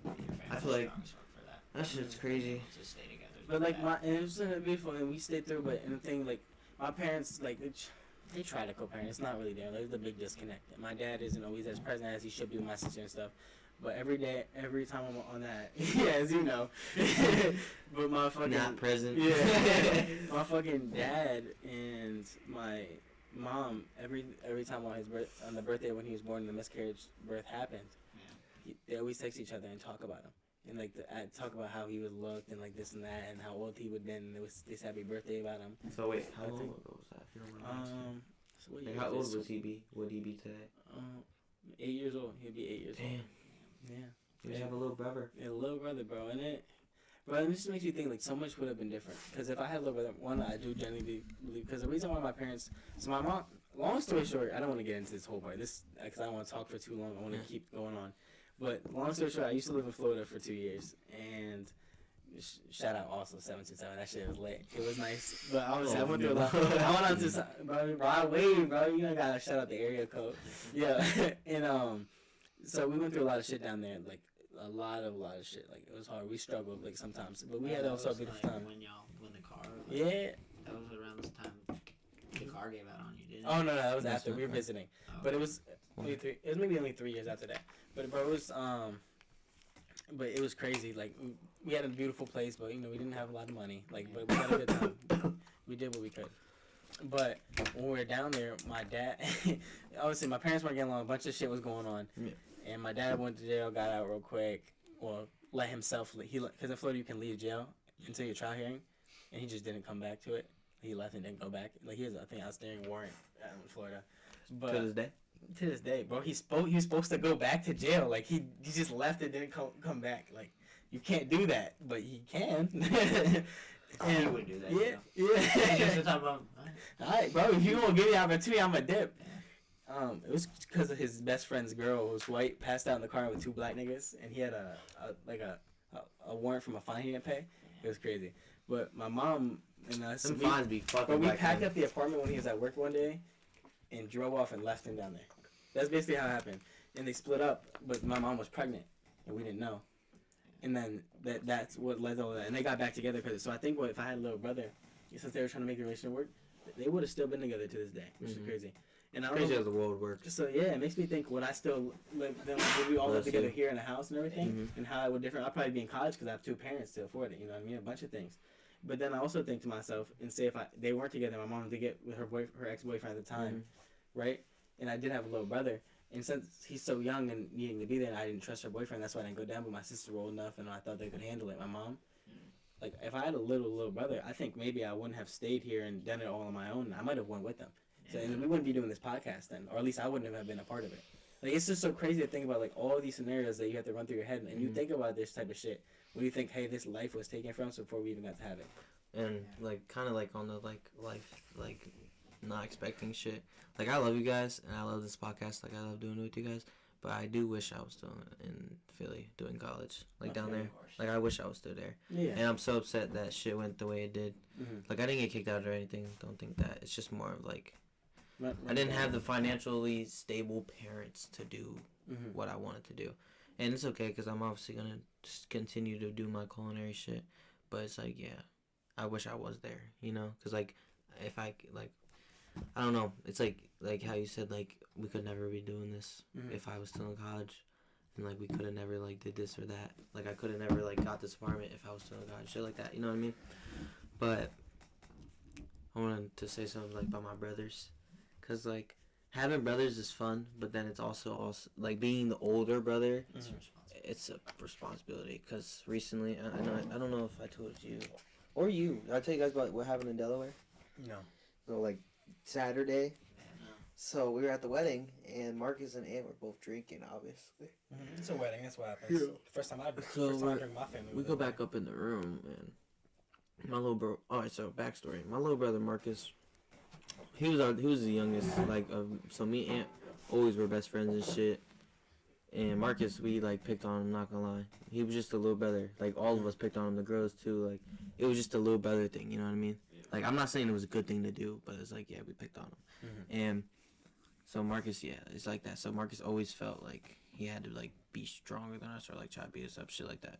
Your I family's feel like strong as fuck for that. That shit's crazy. To stay together. But like and it was beautiful, and we stayed through. But and the thing, like my parents, like they try to co-parent. It's not really there. There's a big disconnect. And my dad isn't always as present as he should be with my sister and stuff. But every time I'm on that, yeah, as you know. But my fucking not present. Yeah, my fucking dad and my mom every time on the birthday when he was born, and the miscarriage birth happened. They always text each other and talk about him. And like talk about how he would look and like this and that and how old he would been. And they said happy birthday about him. So wait, how long ago was that? If you don't mind asking. So what Like, how old would he be? Would he be today? 8 years old. He'd be 8 years old. Damn. Yeah. You just have a little brother. Yeah, a little brother, bro. And it just makes you think like so much would have been different. Because if I had a little brother, one, I do genuinely believe. Because the reason why my parents, so my mom. Long story short, I don't want to get into this whole part. Because I don't want to talk for too long. I want to keep going on. But long story short, I used to live in Florida for 2 years, and shout out also 727. That shit was lit. It was nice, but I went through a lot. I went out to bro. I waved, bro. You know, gotta shout out the area code. Yeah, and so we went through a lot of shit down there, like a lot of shit. Like it was hard. We struggled like sometimes, but we had also a beautiful time. When the car. Yeah. That was around this time. The car gave out on you, didn't it? Oh no, that was after we were visiting, but it was maybe only 3 years after that. But bro, it was but it was crazy. Like we had a beautiful place, but you know we didn't have a lot of money. Like, but we had a good time. We did what we could. But when we were down there, my dad, obviously my parents weren't getting along. A bunch of shit was going on, and my dad went to jail, got out real quick, or let himself. Because in Florida you can leave jail until your trial hearing, and he just didn't come back to it. He left and didn't go back. Like he has I think outstanding warrant in Florida. But to this day. To this day, bro, he was supposed to go back to jail. Like he just left and didn't come back. Like you can't do that, but he can. And he would do that. Yeah, Yeah. All right, bro. If you gonna give me the opportunity, I'm a dip. It was because of his best friend's girl who was white, passed out in the car with 2 black niggas, and he had a warrant from a fine he didn't pay. It was crazy. But my mom and us, Some fines be fucking. but we packed up the apartment when he was at work one day, and drove off and left him down there. That's basically how it happened. And they split up, but my mom was pregnant, and we didn't know. And then that's what led to all that. And they got back together so I think if I had a little brother, since they were trying to make the relationship work, they would have still been together to this day, which is crazy. And I don't crazy know, how the world works. So yeah, it makes me think: would I still live? Then would we all live together here in a house and everything? And how it would differ? I'd probably be in college because I have 2 parents to afford it. You know what I mean? A bunch of things. But then I also think to myself, and say if they weren't together, my mom did get with her ex-boyfriend at the time, right? And I did have a little brother. And since he's so young and needing to be there, and I didn't trust her boyfriend, that's why I didn't go down. But my sisters were old enough, and I thought they could handle it. My mom, like, if I had a little brother, I think maybe I wouldn't have stayed here and done it all on my own. I might have went with them. So and we wouldn't be doing this podcast then, or at least I wouldn't have been a part of it. Like, it's just so crazy to think about, like, all these scenarios that you have to run through your head, and you think about this type of shit when you think, hey, this life was taken from us before we even got to have it. And like kind of like on the like life like not expecting shit. Like I love you guys and I love this podcast. Like I love doing it with you guys. But I do wish I was still in Philly doing college, like down there. Like I wish I was still there. Yeah. And I'm so upset that shit went the way it did. Like I didn't get kicked out or anything. Don't think that. It's just more of like I didn't have the financially stable parents to do what I wanted to do. And it's okay because I'm obviously gonna just continue to do my culinary shit. But it's like I wish I was there, you know, because like if I like I don't know, it's like how you said, like we could never be doing this if I was still in college. and like we could have never like did this or that. Like I could have never like got this apartment if I was still a guy, shit like that. You know what I mean? But I wanted to say something like about my brothers, cause like having brothers is fun, but then it's also like being the older brother. It's a responsibility. Cause recently, I don't know if I told you or you. Did I tell you guys about what happened in Delaware? No. So like Saturday. So we were at the wedding, and Marcus and Ant were both drinking, obviously. Mm-hmm. It's a wedding. That's what happens. Yeah. First time I drink my family. We go back up in the room, and my little bro. Alright, so backstory. My little brother Marcus, he was the youngest. Like, so me and Ant always were best friends and shit. And Marcus, we like picked on him. Not gonna lie, he was just a little brother. Like all of us picked on him. The girls too. Like it was just a little brother thing. You know what I mean? Like I'm not saying it was a good thing to do, but it's like we picked on him. And so Marcus, it's like that. So Marcus always felt like he had to like be stronger than us or like try to beat us up, shit like that.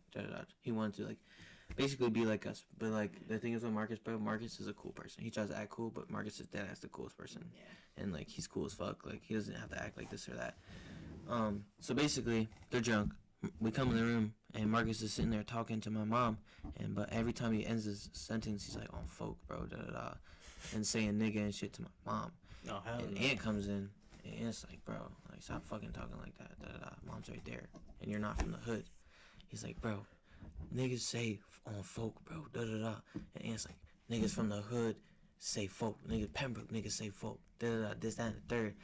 He wanted to like basically be like us. But like the thing is with Marcus, bro, Marcus is a cool person. He tries to act cool, but Marcus is dead ass the coolest person. Yeah. And like he's cool as fuck. Like he doesn't have to act like this or that. So basically they're drunk. We come in the room and Marcus is sitting there talking to my mom, but every time he ends his sentence, he's like, "On folk, bro," and saying nigga and shit to my mom. Oh hell. And Ant comes in, and Ant's like, "Bro, like stop fucking talking like that, Mom's right there, and you're not from the hood." He's like, "Bro, niggas say on folk, bro, And Ant's like, "Niggas from the hood say folk, niggas Pembroke, niggas say folk, this, that, and the third."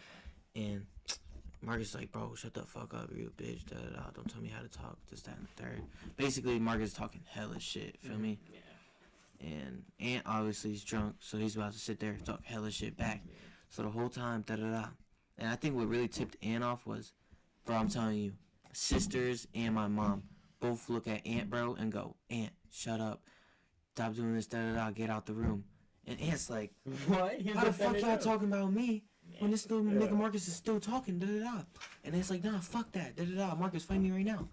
And Marcus is like, "Bro, shut the fuck up, you bitch, don't tell me how to talk, this, that, and the third." Basically, Marcus is talking hella shit, feel me? Yeah. And Ant obviously is drunk, so he's about to sit there and talk hella shit back. So the whole time, And I think what really tipped Ant off was, bro, I'm telling you, sisters and my mom both look at Ant, bro, and go, "Ant, shut up. Stop doing this, get out the room." And Ant's like, "What? How the fuck y'all talking about me when this little nigga Marcus is still talking, And it's like, "Nah, fuck that, Marcus, fight me right now,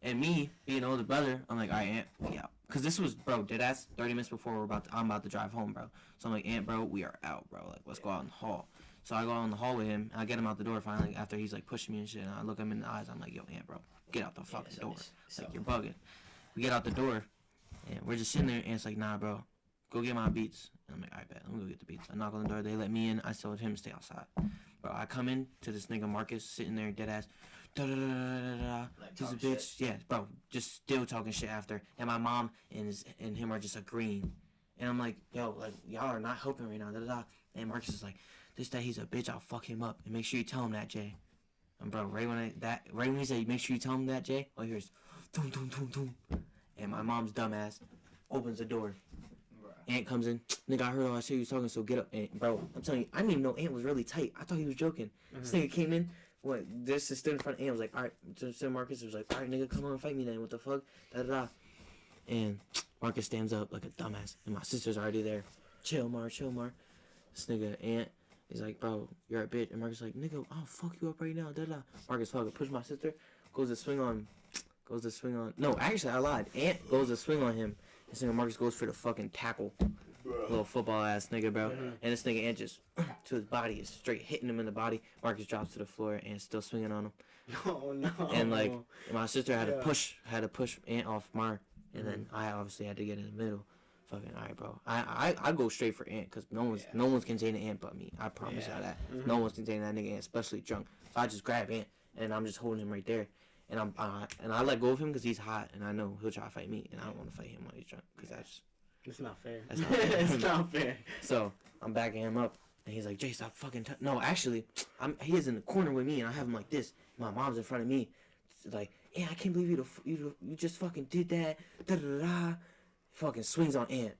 And me, being older brother, I'm like, "Alright, Ant, we out." Cause this was, bro, deadass 30 minutes before I'm about to drive home, bro. So I'm like, "Ant, bro, we are out, bro. Like, let's go out in the hall." So I go out in the hall with him, and I get him out the door finally after he's like pushing me and shit, and I look him in the eyes, I'm like, "Yo, Ant, bro, get out the fucking door. Like, you're bugging." We get out the door, and we're just sitting there, and it's like, "Nah, bro, go get my beats." And I'm like, "Alright, bet, let me go get the beats." I knock on the door, they let me in, I told him to stay outside. Bro, I come in to this nigga Marcus sitting there dead ass, Like he's a bitch. Shit. Yeah, bro, just still talking shit after. And my mom and him are just agreeing. And I'm like, "Yo, like, y'all are not helping right now, And Marcus is like, that he's a bitch, I'll fuck him up. And make sure you tell him that, Jay." And bro, right when he said, "Make sure you tell him that, Jay," all here's doom, doom, doom, doom. And my mom's dumbass opens the door. Ant comes in, "Nigga, I heard all that shit you was talking, so get up." And bro, I'm telling you, I didn't even know Ant was really tight. I thought he was joking. This nigga came in, just stood in front of Ant, was like, "Alright," to Marcus, was like, "Alright, nigga, come on and fight me then, what the fuck, And Marcus stands up like a dumbass, and my sister's already there. Chill, Mar. This nigga, Ant, he's like, "Bro, you're a bitch." And Marcus is like, "Nigga, I'll fuck you up right now, Marcus fucking push my sister, goes to swing on, no, actually, I lied. Ant goes to swing on him. This nigga Marcus goes for the fucking tackle. Little football ass nigga, bro. And this nigga Ant just to his body is straight hitting him in the body. Marcus drops to the floor and still swinging on him. Oh no. And like my sister had to push Ant off Mar, and then I obviously had to get in the middle. Fucking alright, bro. I go straight for Ant because no one's containing Ant but me. I promise y'all that. No one's containing that nigga Ant, especially drunk. So I just grab Ant and I'm just holding him right there. And I let go of him because he's hot, and I know he'll try to fight me, and I don't want to fight him while he's drunk because it's not fair. That's not fair. It's not fair. So I'm backing him up, and he's like, "Jay, stop fucking." No, actually, he is in the corner with me, and I have him like this. My mom's in front of me, it's like, "Yeah, I can't believe you just fucking did that." Fucking swings on Ant,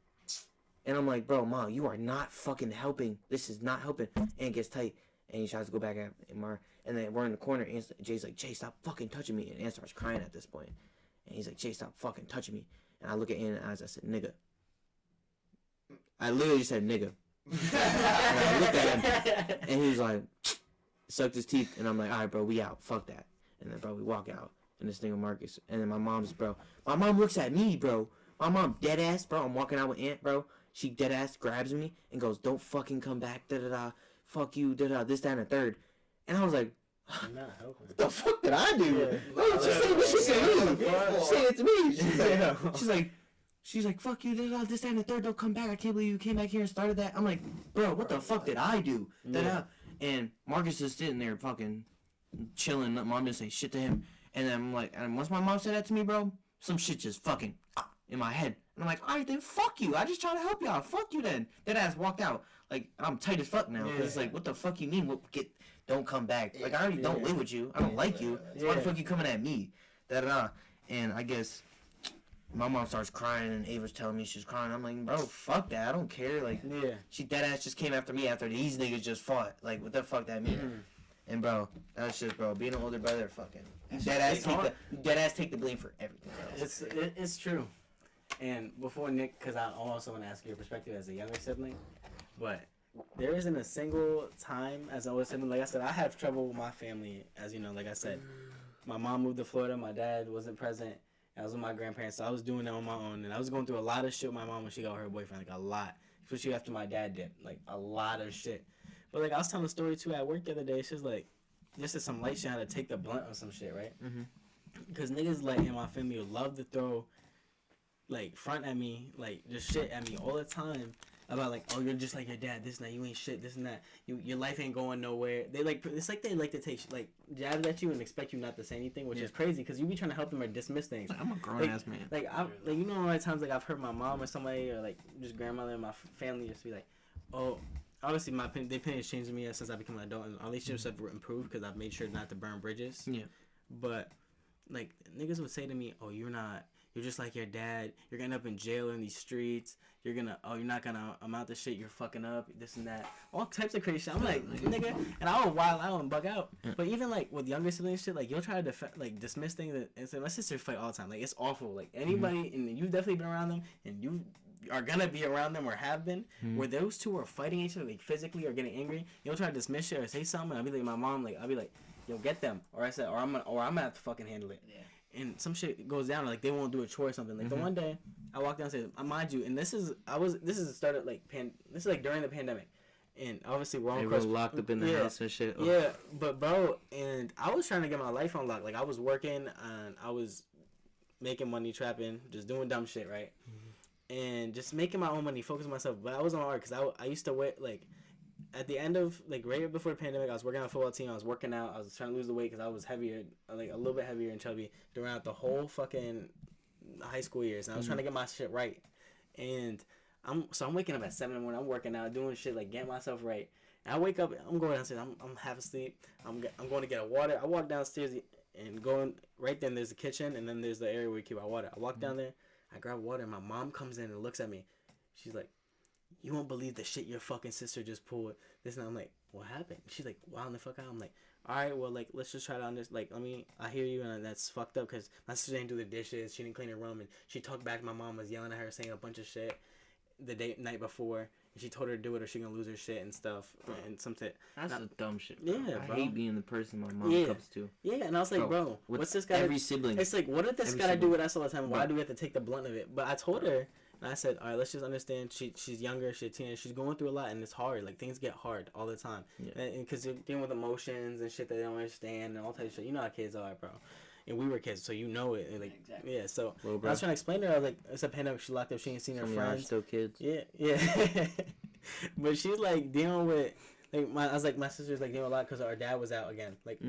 and I'm like, "Bro, Mom, you are not fucking helping. This is not helping." Ant gets tight, and he tries to go back at Mar. And then we're in the corner, and Jay's like, "Jay, stop fucking touching me." And Ant starts crying at this point. And he's like, "Jay, stop fucking touching me." And I look at Ant in the eyes, I said, "Nigga." I literally just said, "Nigga." And I looked at him, and he was like, sucked his teeth. And I'm like, "Alright, bro, we out. Fuck that." And then, bro, we walk out. And this nigga Marcus. And then my mom looks at me, bro. My mom dead ass, bro. I'm walking out with Ant, bro. She dead ass grabs me and goes, "Don't fucking come back, Fuck you, this, that, and the third." And I was like, You're not helping. What the fuck did I do? Yeah. Wait, she's saying this shit to me. She's saying it to me. She's like, fuck you, this, that, and the third, don't come back. I can't believe you came back here and started that. I'm like, bro, what the fuck did I do? Yeah. And Marcus is sitting there fucking chilling. Mom didn't say shit to him. And then I'm like, and once my mom said that to me, bro, some shit just fucking in my head. And I'm like, all right, then fuck you. I just trying to help y'all. Fuck you then. That ass walked out. Like, I'm tight as fuck now. Cause it's like, what the fuck you mean? Don't come back. Like, I already don't live with you. I don't like you. So why the fuck you coming at me? Da-da-da. And I guess my mom starts crying, and Ava's telling me she's crying. I'm like, bro, fuck that. I don't care. Like, she dead ass just came after me after these niggas just fought. Like, what the fuck that mean? And bro, that's just, bro, being an older brother, fucking dead ass take the blame for everything. It's true. And before Nick, because I also want to ask your perspective as a younger sibling, but there isn't a single time as an older sibling. Like I said, I have trouble with my family. As you know, like I said, my mom moved to Florida. My dad wasn't present. I was with my grandparents, so I was doing that on my own. And I was going through a lot of shit with my mom when she got her boyfriend, like a lot. Especially after my dad did, like a lot of shit. But like I was telling a story too at work the other day. She's like, just as some light shit, had to take the blunt on some shit, right? Because niggas like in my family would love to throw, like, front at me, like, just shit at me all the time about, like, oh, you're just like your dad, this and that, you ain't shit, this and that, your life ain't going nowhere. They like, it's like they like to take, like, jabs at you and expect you not to say anything, which is crazy, because you be trying to help them or dismiss things. I'm a grown-ass man. Like, you know, a lot of times, like, I've heard my mom or somebody, or, like, just grandmother in my family just be like, oh, obviously, their opinions changed me since I became an adult, and relationships have improved because I've made sure not to burn bridges. Yeah. But, like, niggas would say to me, oh, you're just like your dad. You're gonna end up in jail in these streets. You're not gonna amount to shit. You're fucking up, this and that. All types of crazy shit. I'm like, nigga, and I would wild out and bug out. But even, like, with younger siblings shit, like, you'll try to dismiss things. And say, my sisters fight all the time. Like, it's awful. Like, anybody, and you've definitely been around them, and you are gonna be around them or have been, where those two are fighting each other, like, physically or getting angry. You'll try to dismiss shit or say something, and I'll be like, my mom, like, I'll be like, yo, get them. Or I'm gonna have to fucking handle it. Yeah. And some shit goes down, like they won't do a chore or something. Like the one day I walked down and said, mind you, and this is started like this is like during the pandemic, and obviously we're all locked up in the house and shit. Oh. Yeah, but bro, and I was trying to get my life on lock. Like I was working and I was making money, trapping, just doing dumb shit, right? And just making my own money, focusing on myself. But I was on hard because I used to wait like. At the end of, like, right before the pandemic, I was working on a football team. I was working out. I was trying to lose the weight because I was heavier, like, a little bit heavier and chubby throughout the whole fucking high school years. And I was trying to get my shit right. And I'm waking up at 7 in the morning. I'm working out, doing shit, like, getting myself right. And I wake up, I'm going downstairs. I'm half asleep. I'm going to get a water. I walk downstairs and going, right then there's the kitchen, and then there's the area where we keep our water. I walk down there. I grab water, and my mom comes in and looks at me. She's like, you won't believe the shit your fucking sister just pulled. This and I'm like, what happened? She's like, wow, the fuck out. I'm like, all right, well, like, let's just try to understand. Like, I hear you, and that's fucked up because my sister didn't do the dishes. She didn't clean her room, and she talked back. My mom was yelling at her, saying a bunch of shit the night before, and she told her to do it or she gonna lose her shit and stuff. And some shit. That's a dumb shit. Bro. Yeah, I hate being the person my mom comes to. Yeah, and I was like, bro, what's this guy? Every sibling. It's like, what did this guy do with us all the time? Why do we have to take the blunt of it? But I told her. And I said, all right, let's just understand. She's younger, she's a teenager, she's going through a lot, and it's hard. Like, things get hard all the time. Yeah. And because you're dealing with emotions and shit that they don't understand and all types of shit. You know how kids are, bro. And we were kids, so you know it. And like, exactly. Yeah, so I was trying to explain to her, I was like, it's a pandemic, she locked up, she ain't seen her friends. Still kids. Yeah. But she's, like, dealing with, like, my sister's, like, dealing a lot because our dad was out again. Like,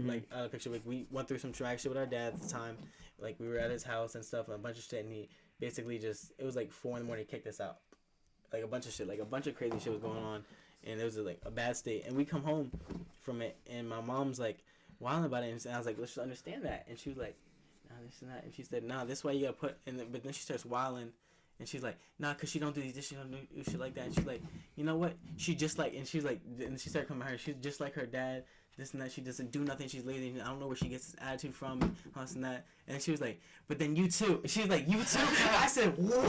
picture, like, we went through some track shit with our dad at the time. Like, we were at his house and stuff and a bunch of shit, and he basically just, it was like 4 in the morning, he kicked us out. Like a bunch of shit, like a bunch of crazy shit was going on, and it was like a bad state. And we come home from it, and my mom's like wilding about it, and I was like, let's just understand that. And she was like, nah, this and that. And she said, nah, this way you gotta put, but then she starts wilding, and she's like, nah, cause she don't do these dishes, she don't do shit like that. And she's like, you know what? She just like, and she's like, and she started coming at her, she's just like her dad. This and that, she doesn't do nothing, she's lazy, I don't know where she gets this attitude from, this and that. And she was like, but then you too. And she was like, you too? I said, what?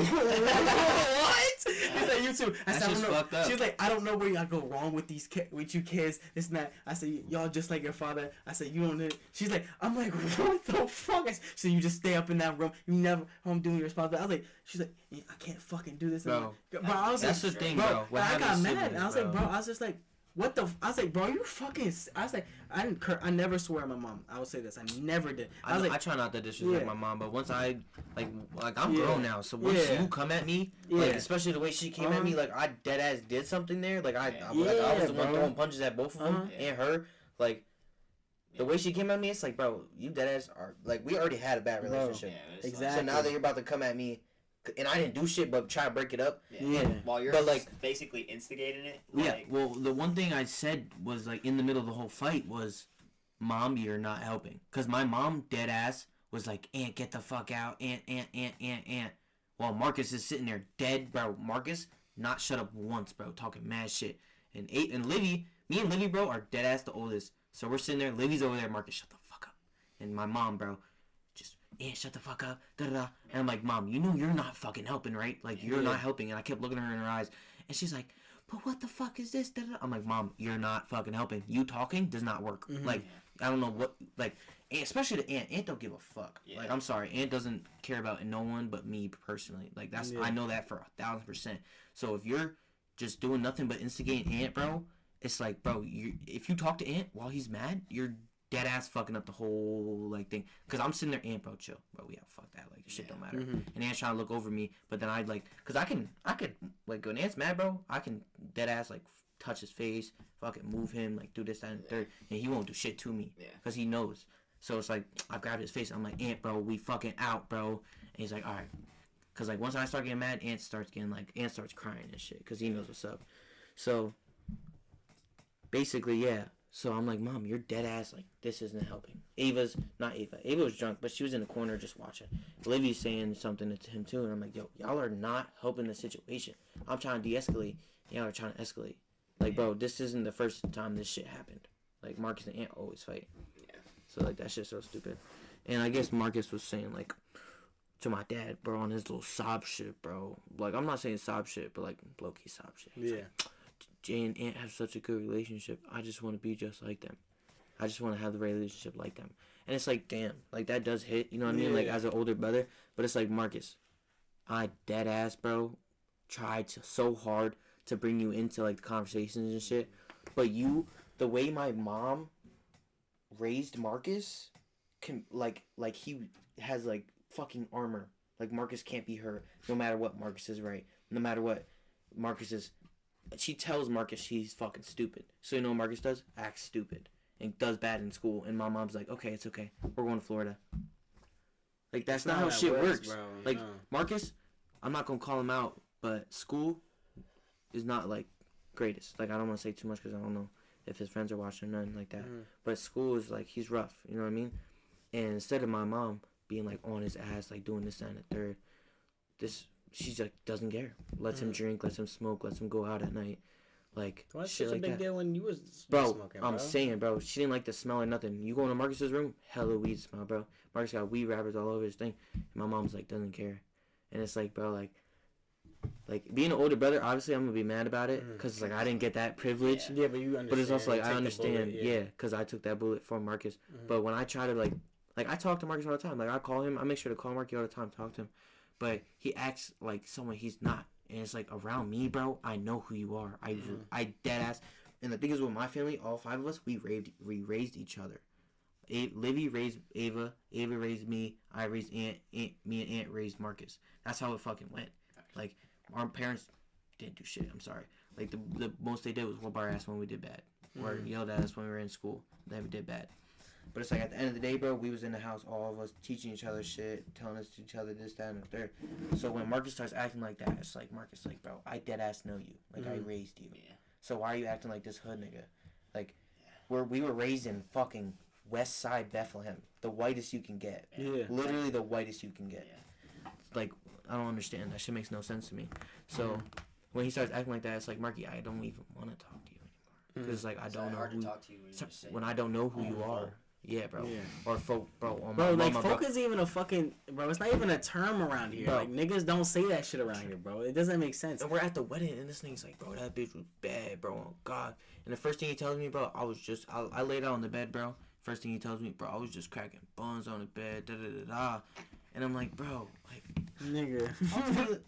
She's like, you too. I said, I don't know. Fucked up. She was like, I don't know where y'all go wrong with with you kids, this and that. I said, y'all just like your father. I said, you don't know. She's like, I'm like, what the fuck? She said, you just stay up in that room, you never home doing your responsibility. I was like, she's like, I can't fucking do this. Bro, I was that's like, the thing, bro. I got mad. And I was like, bro, I was just like, what the? I was like, bro, you fucking. I was like, I never swear at my mom. I would say this. I never did. I was like, I try not to disrespect Yeah. my mom, but once I like I'm grown now, so once Yeah. you come at me, Yeah. like especially the way she came at me, like I dead ass did something there, like I was the one bro. throwing punches at both of them and her, like. The way she came at me, it's like, bro, you dead ass are like we already had a bad relationship. Yeah, Exactly. So now that you're about to come at me, and I didn't do shit but try to break it up. Yeah. While you're But, like, basically instigating it. Yeah. Like, Well, the one thing I said was like in the middle of the whole fight was, "Mom, you're not helping," because my mom dead ass was like, "Aunt, get the fuck out, Aunt." While Marcus is sitting there dead, bro. Marcus not shut up once, bro, talking mad shit. And Livy, me and Livy, bro, are dead ass the oldest. So we're sitting there. Livy's over there. Marcus, shut the fuck up. And my mom, bro, just Aunt, shut the fuck up. Da da da. And I'm like, Mom, you know you're not fucking helping, right? Like you're not helping. And I kept looking at her in her eyes, and she's like, "But what the fuck is this?" Da da da. I'm like, Mom, you're not fucking helping. You talking does not work. Like I don't know what like. And especially the Aunt. Aunt don't give a fuck. Yeah. Like I'm sorry, Aunt doesn't care about no one but me personally. Like that's I know that for 1,000%. So if you're just doing nothing but instigating Aunt, bro, it's like, bro, if you talk to Aunt while he's mad, you're dead ass fucking up the whole like thing. Cause I'm sitting there, Aunt, bro, chill, bro. We have fuck that, like shit don't matter. And Aunt's trying to look over me, but then I'd like, cause I could like when Aunt's mad, bro, I can dead ass like touch his face, fucking move him, like do this, that, and third, and he won't do shit to me. Yeah. Cause he knows. So it's like I grabbed his face. I'm like, Aunt, bro, we fucking out, bro. And he's like, all right. Cause like once I start getting mad, Aunt starts crying and shit. Cause he knows what's up. So basically, yeah. So I'm like, Mom, you're dead ass. Like this isn't helping. Ava was drunk, but she was in the corner just watching. Livy's saying something to him too, and I'm like, yo, y'all are not helping the situation. I'm trying to de-escalate. Y'all are trying to escalate. Like, bro, this isn't the first time this shit happened. Like Marcus and Aunt always fight. So, like, that shit's so stupid. And I guess Marcus was saying, like, to my dad, bro, on his little sob shit, bro. Like, I'm not saying sob shit, but, like, low-key sob shit. He's like, Jay and Aunt have such a good relationship. I just want to be just like them. I just want to have the relationship like them. And it's like, damn. Like, that does hit, you know what I mean? Like, as an older brother. But it's like, Marcus, I dead ass, bro, tried so hard to bring you into, like, the conversations and shit. But you, the way my mom raised Marcus can like he has like fucking armor. Like Marcus can't be hurt no matter what. Marcus is right. No matter what Marcus is, she tells Marcus he's fucking stupid. So you know what Marcus does? Acts stupid and does bad in school. And my mom's like, okay, it's okay. We're going to Florida. Like that's not how shit works. Bro. Like No. Marcus, I'm not gonna call him out, but school is not like greatest. Like I don't want to say too much because I don't know if his friends are watching or nothing like that. But school is like, he's rough, you know what I mean? And instead of my mom being like on his ass, like doing this, that, and the third, she's like, doesn't care. Lets him drink, lets him smoke, lets him go out at night. Like, What's shit such like a big that. deal when you was Bro, smoking, I'm saying, bro, she didn't like the smell or nothing. You go into Marcus's room, hella weed smell, bro. Marcus got weed wrappers all over his thing. And my mom's like, doesn't care. And it's like, bro, like being an older brother, obviously I'm gonna be mad about it because like I didn't get that privilege. Yeah, but you understand. But it's also like You I take the understand, bullet, because I took that bullet for Marcus. But when I try to like I talk to Marcus all the time. Like I call him, I make sure to call Marcus all the time, talk to him. But he acts like someone he's not, and it's like around me, bro. I know who you are. I dead ass. And the thing is, with my family, all five of us, we raised each other. Livy raised Ava. Ava raised me. I raised Aunt. Me and Aunt raised Marcus. That's how it fucking went. Like our parents didn't do shit. I'm sorry. Like the most they did was whoop our ass when we did bad, or yelled at us when we were in school. Then we did bad. But it's like at the end of the day, bro, we was in the house, all of us teaching each other shit, telling us to each other this, that, and the third. So when Marcus starts acting like that, it's like Marcus, like, bro, I dead ass know you. Like I raised you. Yeah. So why are you acting like this hood nigga? Like, we were raised in fucking West Side Bethlehem, the whitest you can get. Yeah. Literally the whitest you can get. Yeah. Like, I don't understand. That shit makes no sense to me. So when he starts acting like that, it's like, Marky, I don't even want to talk to you anymore. Because like I don't know hard who. to talk to you when, you're just When I don't know who you are. Yeah, bro. Yeah. Or folk, bro. On Bro, my like, mama, folk bro. is even a fucking... Bro, it's not even a term around here. Bro. Like, niggas don't say that shit around here, bro. It doesn't make sense. And we're at the wedding, and this nigga's like, bro, that bitch was bad, bro. Oh, God. And the first thing he tells me, bro, I laid out on the bed, bro. First thing he tells me, bro, I was just cracking buns on the bed, da-da-da-da. And I'm like, bro, like... Nigga.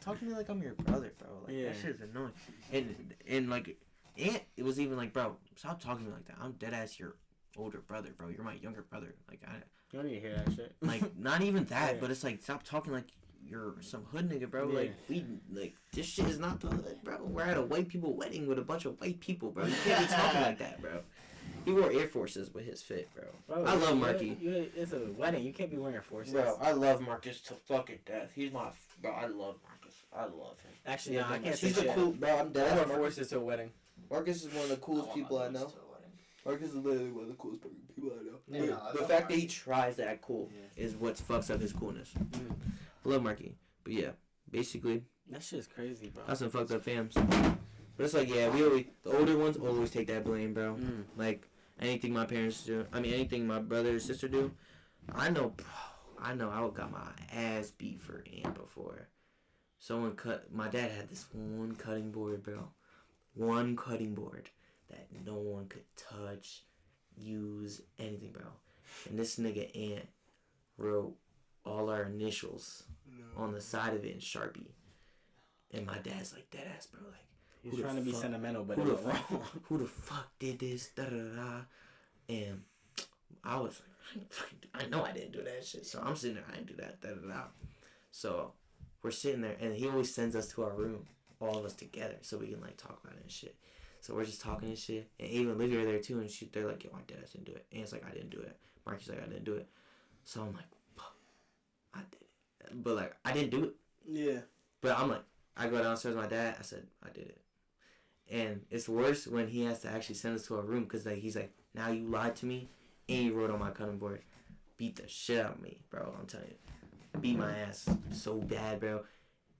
Talk to me like I'm your brother, bro. Like, Yeah. that shit's annoying. And like, aunt, it was even like, bro, stop talking to me like that. I'm dead ass your older brother, bro. You're my younger brother. Like, You don't need to hear that shit. like, not even that, Yeah. but it's like, stop talking like you're some hood nigga, bro. Yeah. Like, this shit is not the hood, bro. We're at a white people wedding with a bunch of white people, bro. You can't be talking like that, bro. He wore Air Forces with his fit, bro. I love Marky. It's a wedding. You can't be wearing forces. Bro, I love Marcus to fucking death. He's my, bro, I love Marcus. I love him. Actually, no, I can't say He's a shit. cool, bro, I'm I dead. wear Marcus, forces to a wedding. Marcus is one of the coolest people I know. Marcus is literally one of the coolest people I know. Yeah, the fact that he tries to act cool is what fucks up his coolness. I love Marky. But yeah, basically, That shit's crazy, bro. that's some fucked up fams. But it's like, yeah, the older ones always take that blame, bro. Like, anything my parents do, anything my brother or sister do, I know I got my ass beat for Aunt before. My dad had this one cutting board, bro. One cutting board that no one could touch, use, anything, bro. And this nigga Aunt wrote all our initials on the side of it in Sharpie. And my dad's like, dead ass, bro, like, He was trying to be sentimental, but it who was the wrong. who the fuck did this? Da da da da. And I was like, I know I didn't do that shit. So I'm sitting there, I didn't do that. Da da da. So we're sitting there, and he always sends us to our room, all of us together, so we can like talk about it and shit. So we're just talking and shit. And Ava and Livia are there too, and they're like, yo, my dad didn't do it. And it's like, I didn't do it. Marky's like, I didn't do it. So I'm like, fuck, I did it. But like, I didn't do it. Yeah. But I'm like, I go downstairs with my dad. I said, I did it. And it's worse when he has to actually send us to our room because like, he's like, now you lied to me and you wrote on my cutting board. Beat the shit out of me, bro. I'm telling you. Beat my ass so bad, bro.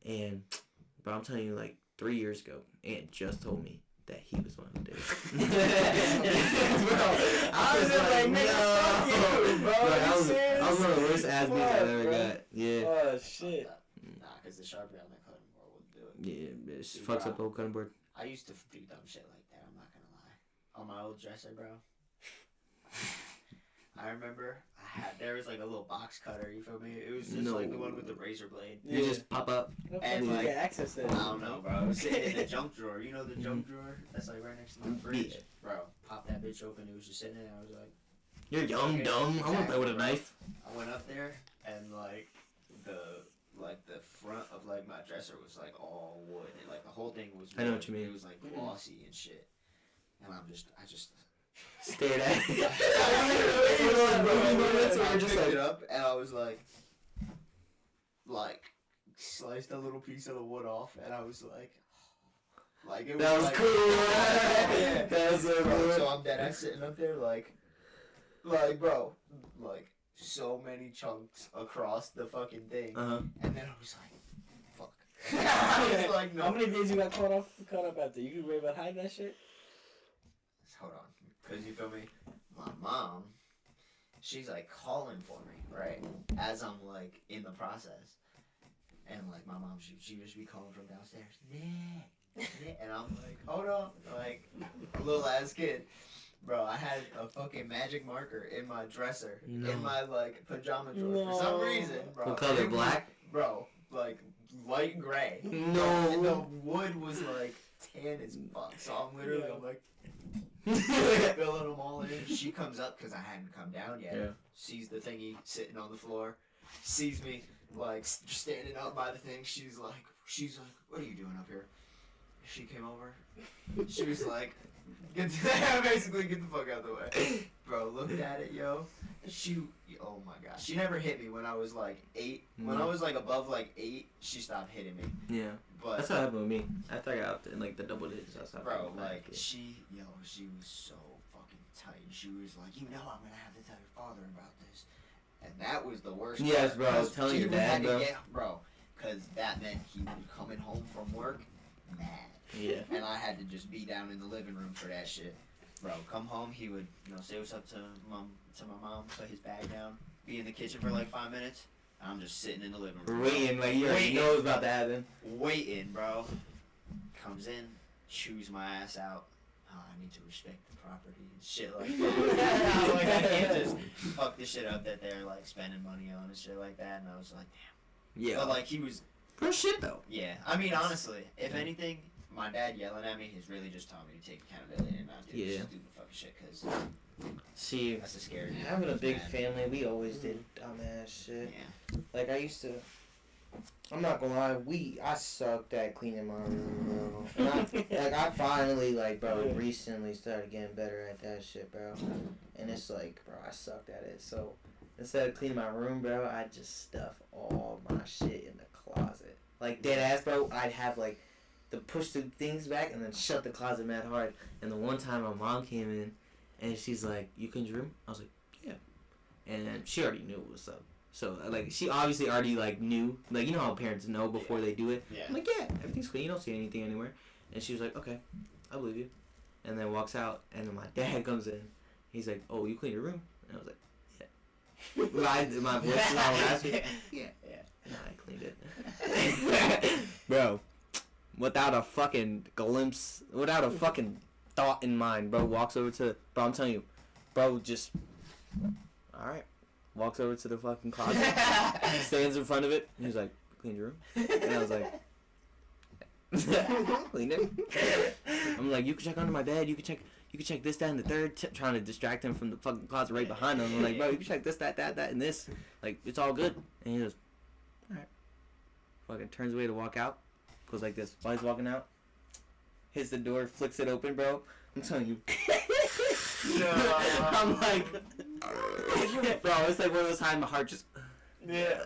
And, bro, I'm telling you, like, 3 years ago, Aunt just told me that he was the one who did it. Bro, I was just like, nigga, fuck you, bro. I was one of the worst ass beats I've ever got. Yeah. Oh, shit. Nah, because the Sharpie on the cutting board would do it. Yeah, bitch. Fucks up the whole cutting board. I used to do dumb shit like that, I'm not gonna lie. On my old dresser, bro. I remember there was like a little box cutter, you feel me? It was just like the one with the razor blade. You just pop up. And You like, get access to it. I don't know, bro. It was sitting in the junk drawer. You know the junk drawer? That's like right next to my fridge. Yeah. Bro, pop that bitch open. It was just sitting there. I was like, You're young, okay, dumb. I want to play with a bro. knife. I went up there and like the front of like my dresser was like all wood and like the whole thing was wood. I know what you mean. It was like glossy and shit. And I just Stared at it. I picked it up and I was like sliced a little piece of the wood off and I was like it was That was like, cool. Yeah. That was so Bro, cool. so I'm dead ass sitting up there like bro, like so many chunks across the fucking thing. Uh-huh. And then I was like, fuck. I was like, no. How many days you got caught up after? You could worry about hiding that shit? Hold on. Because you feel me? My mom, she's like calling for me, right? As I'm like in the process. And like my mom, she would just be calling from downstairs. Nick. And I'm like, hold on. Like, a little ass kid. Bro, I had a fucking magic marker in my dresser. No. In my like pajama drawer. For some reason, bro. What color? It was- Black? Bro, like light gray. No. And the wood was like tan as fuck. So I'm literally I'm like filling them all in. She comes up because I hadn't come down yet. Yeah. Sees the thingy sitting on the floor. Sees me like standing up by the thing. She's like, what are you doing up here? She came over. She was like, basically get the fuck out of the way. Bro, looked at it, yo. Oh my gosh. She never hit me when I was like 8. When I was like above like 8, she stopped hitting me. Yeah. But That's what happened with me. After I got up to in like the double digits, I stopped. bro, getting back. like she was so fucking tight. She was like, I'm gonna have to tell your father about this. And that was the worst. Yes, part, bro, I was 'cause telling she your would have dad, to bro. get- bro, because that meant he would be coming home from work mad. Yeah. And I had to just be down in the living room for that shit. Bro, come home, he would, say what's up to my mom, put his bag down, be in the kitchen for like 5 minutes, and I'm just sitting in the living room. Waiting, like you already Waiting. know what's about to happen. Waiting, bro. Comes in, chews my ass out. Oh, I need to respect the property and shit like that. Like, I can't just fuck the shit up that they're like spending money on and shit like that. And I was like, damn. Yeah. But like he was, Real shit though. yeah. I mean, honestly, if anything, my dad yelling at me has really just taught me to take accountability and not do Yeah. stupid fucking shit, because See, that's a scary. having a big Bad. family, we always did dumbass shit. Yeah. Like I used to. I'm not gonna lie, I sucked at cleaning my room, bro. And I finally, like, bro, recently started getting better at that shit, bro. And it's like, bro, I sucked at it. So instead of cleaning my room, bro, I just stuff all my shit in the closet. Like dead ass, bro. I'd have like to push the things back and then shut the closet mad hard. And the one time my mom came in, and she's like, "You cleaned your room?" I was like, "Yeah," and she already knew what was up. So, like, she obviously already, like, knew. Like, you know how parents know before they do it? Yeah. I'm like, yeah, everything's clean. You don't see anything anywhere. And she was like, okay, I believe you. And then walks out, and then my dad comes in. He's like, oh, you cleaned your room? And I was like, yeah. my voice is all raspy. Yeah. And I cleaned it. Bro, without a fucking glimpse, without a fucking thought in mind, bro, walks over to, bro, I'm telling you, bro, just, all right. Walks over to the fucking closet, stands in front of it, and he's like, clean your room? And I was like, clean it. I'm like, you can check under my bed, you can check this, that, and the third, trying to distract him from the fucking closet right behind him. I'm like, bro, you can check this, that, and this. Like, it's all good. And he goes, alright. Fucking turns away to walk out, goes like this. While he's walking out, hits the door, flicks it open, bro. I'm telling you. No. I'm like, bro, it's like one of those times my heart just. Yeah.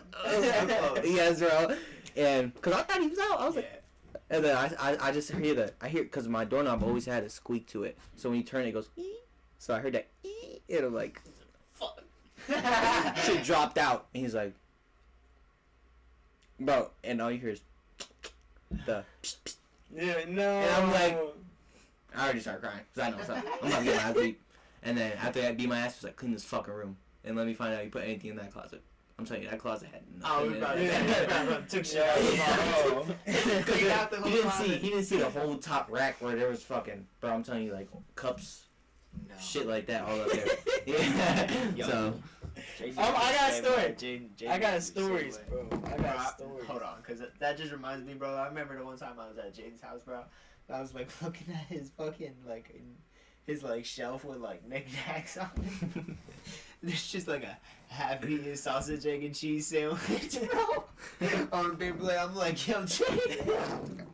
Yes, bro. And because I thought he was out, I was like, and then I just hear that. I hear because my doorknob always had a squeak to it. So when you turn it, it goes. Ee. So I heard that. Ee, and I'm like, fuck. Shit dropped out, and he's like, bro, and all you hear is the. Yeah, no. And I'm like, I already started crying because I know what's up. I'm not getting my ass beat. And then after that, beat my ass, was like, clean this fucking room and let me find out you put anything in that closet. I'm telling you, that closet had nothing in it. Took shit out of the Cleaned out the whole closet. He didn't see the whole top rack where there was fucking, bro, I'm telling you, like, cups, shit like that all up there. Yeah. So. I got a story. I got stories, bro. I got stories. Hold on, because that just reminds me, bro. I remember the one time I was at Jaden's house, bro. I was, like, looking at his fucking, like, his, like, shelf with, like, knickknacks on it. There's just, like, a half-eaten sausage, egg, and cheese sandwich, bro. On a big plate. I'm like, yo, Jaden.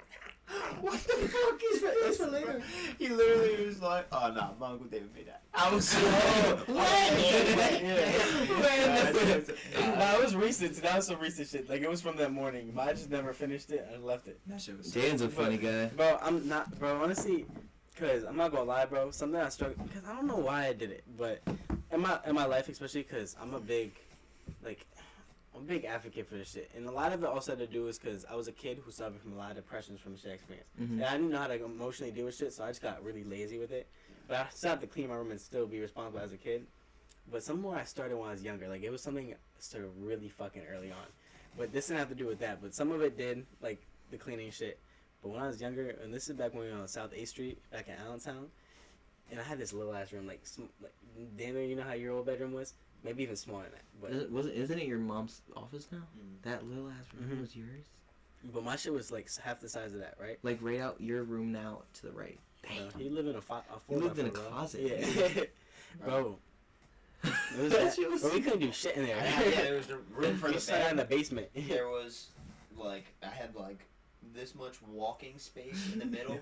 What the fuck is that? That's for later. He literally was like, "Oh no, my Uncle David made that." I was like, No, it was recent. That was some recent shit. Like, it was from that morning, but I just never finished it. I left it. That shit was. Jaden's a funny guy. Bro, I'm not, bro, honestly, because I'm not gonna lie, bro, something I struggle, because I don't know why I did it, but in my life, especially because I'm a big advocate for this shit, and a lot of it also had to do is because I was a kid who suffered from a lot of depressions from shit experience, and I didn't know how to emotionally deal with shit, so I just got really lazy with it, but I still have to clean my room and still be responsible as a kid, but some more I started when I was younger, like, it was something I started really fucking early on, but this didn't have to do with that, but some of it did, like, the cleaning shit, but when I was younger, and this is back when we were on South 8th Street, back in Allentown, and I had this little ass room, like damn near, you know how your old bedroom was? Maybe even smaller than that. But Isn't it your mom's office now? That little ass room was yours? But my shit was like half the size of that, right? Like right out your room now to the right. He lived in a 4 You lived in a by 4, closet. Yeah. Bro. It was that, bro, we couldn't do shit in there. Yeah, there was the room for We the sat in the bed. basement. There was, like, I had, like, this much walking space in the middle,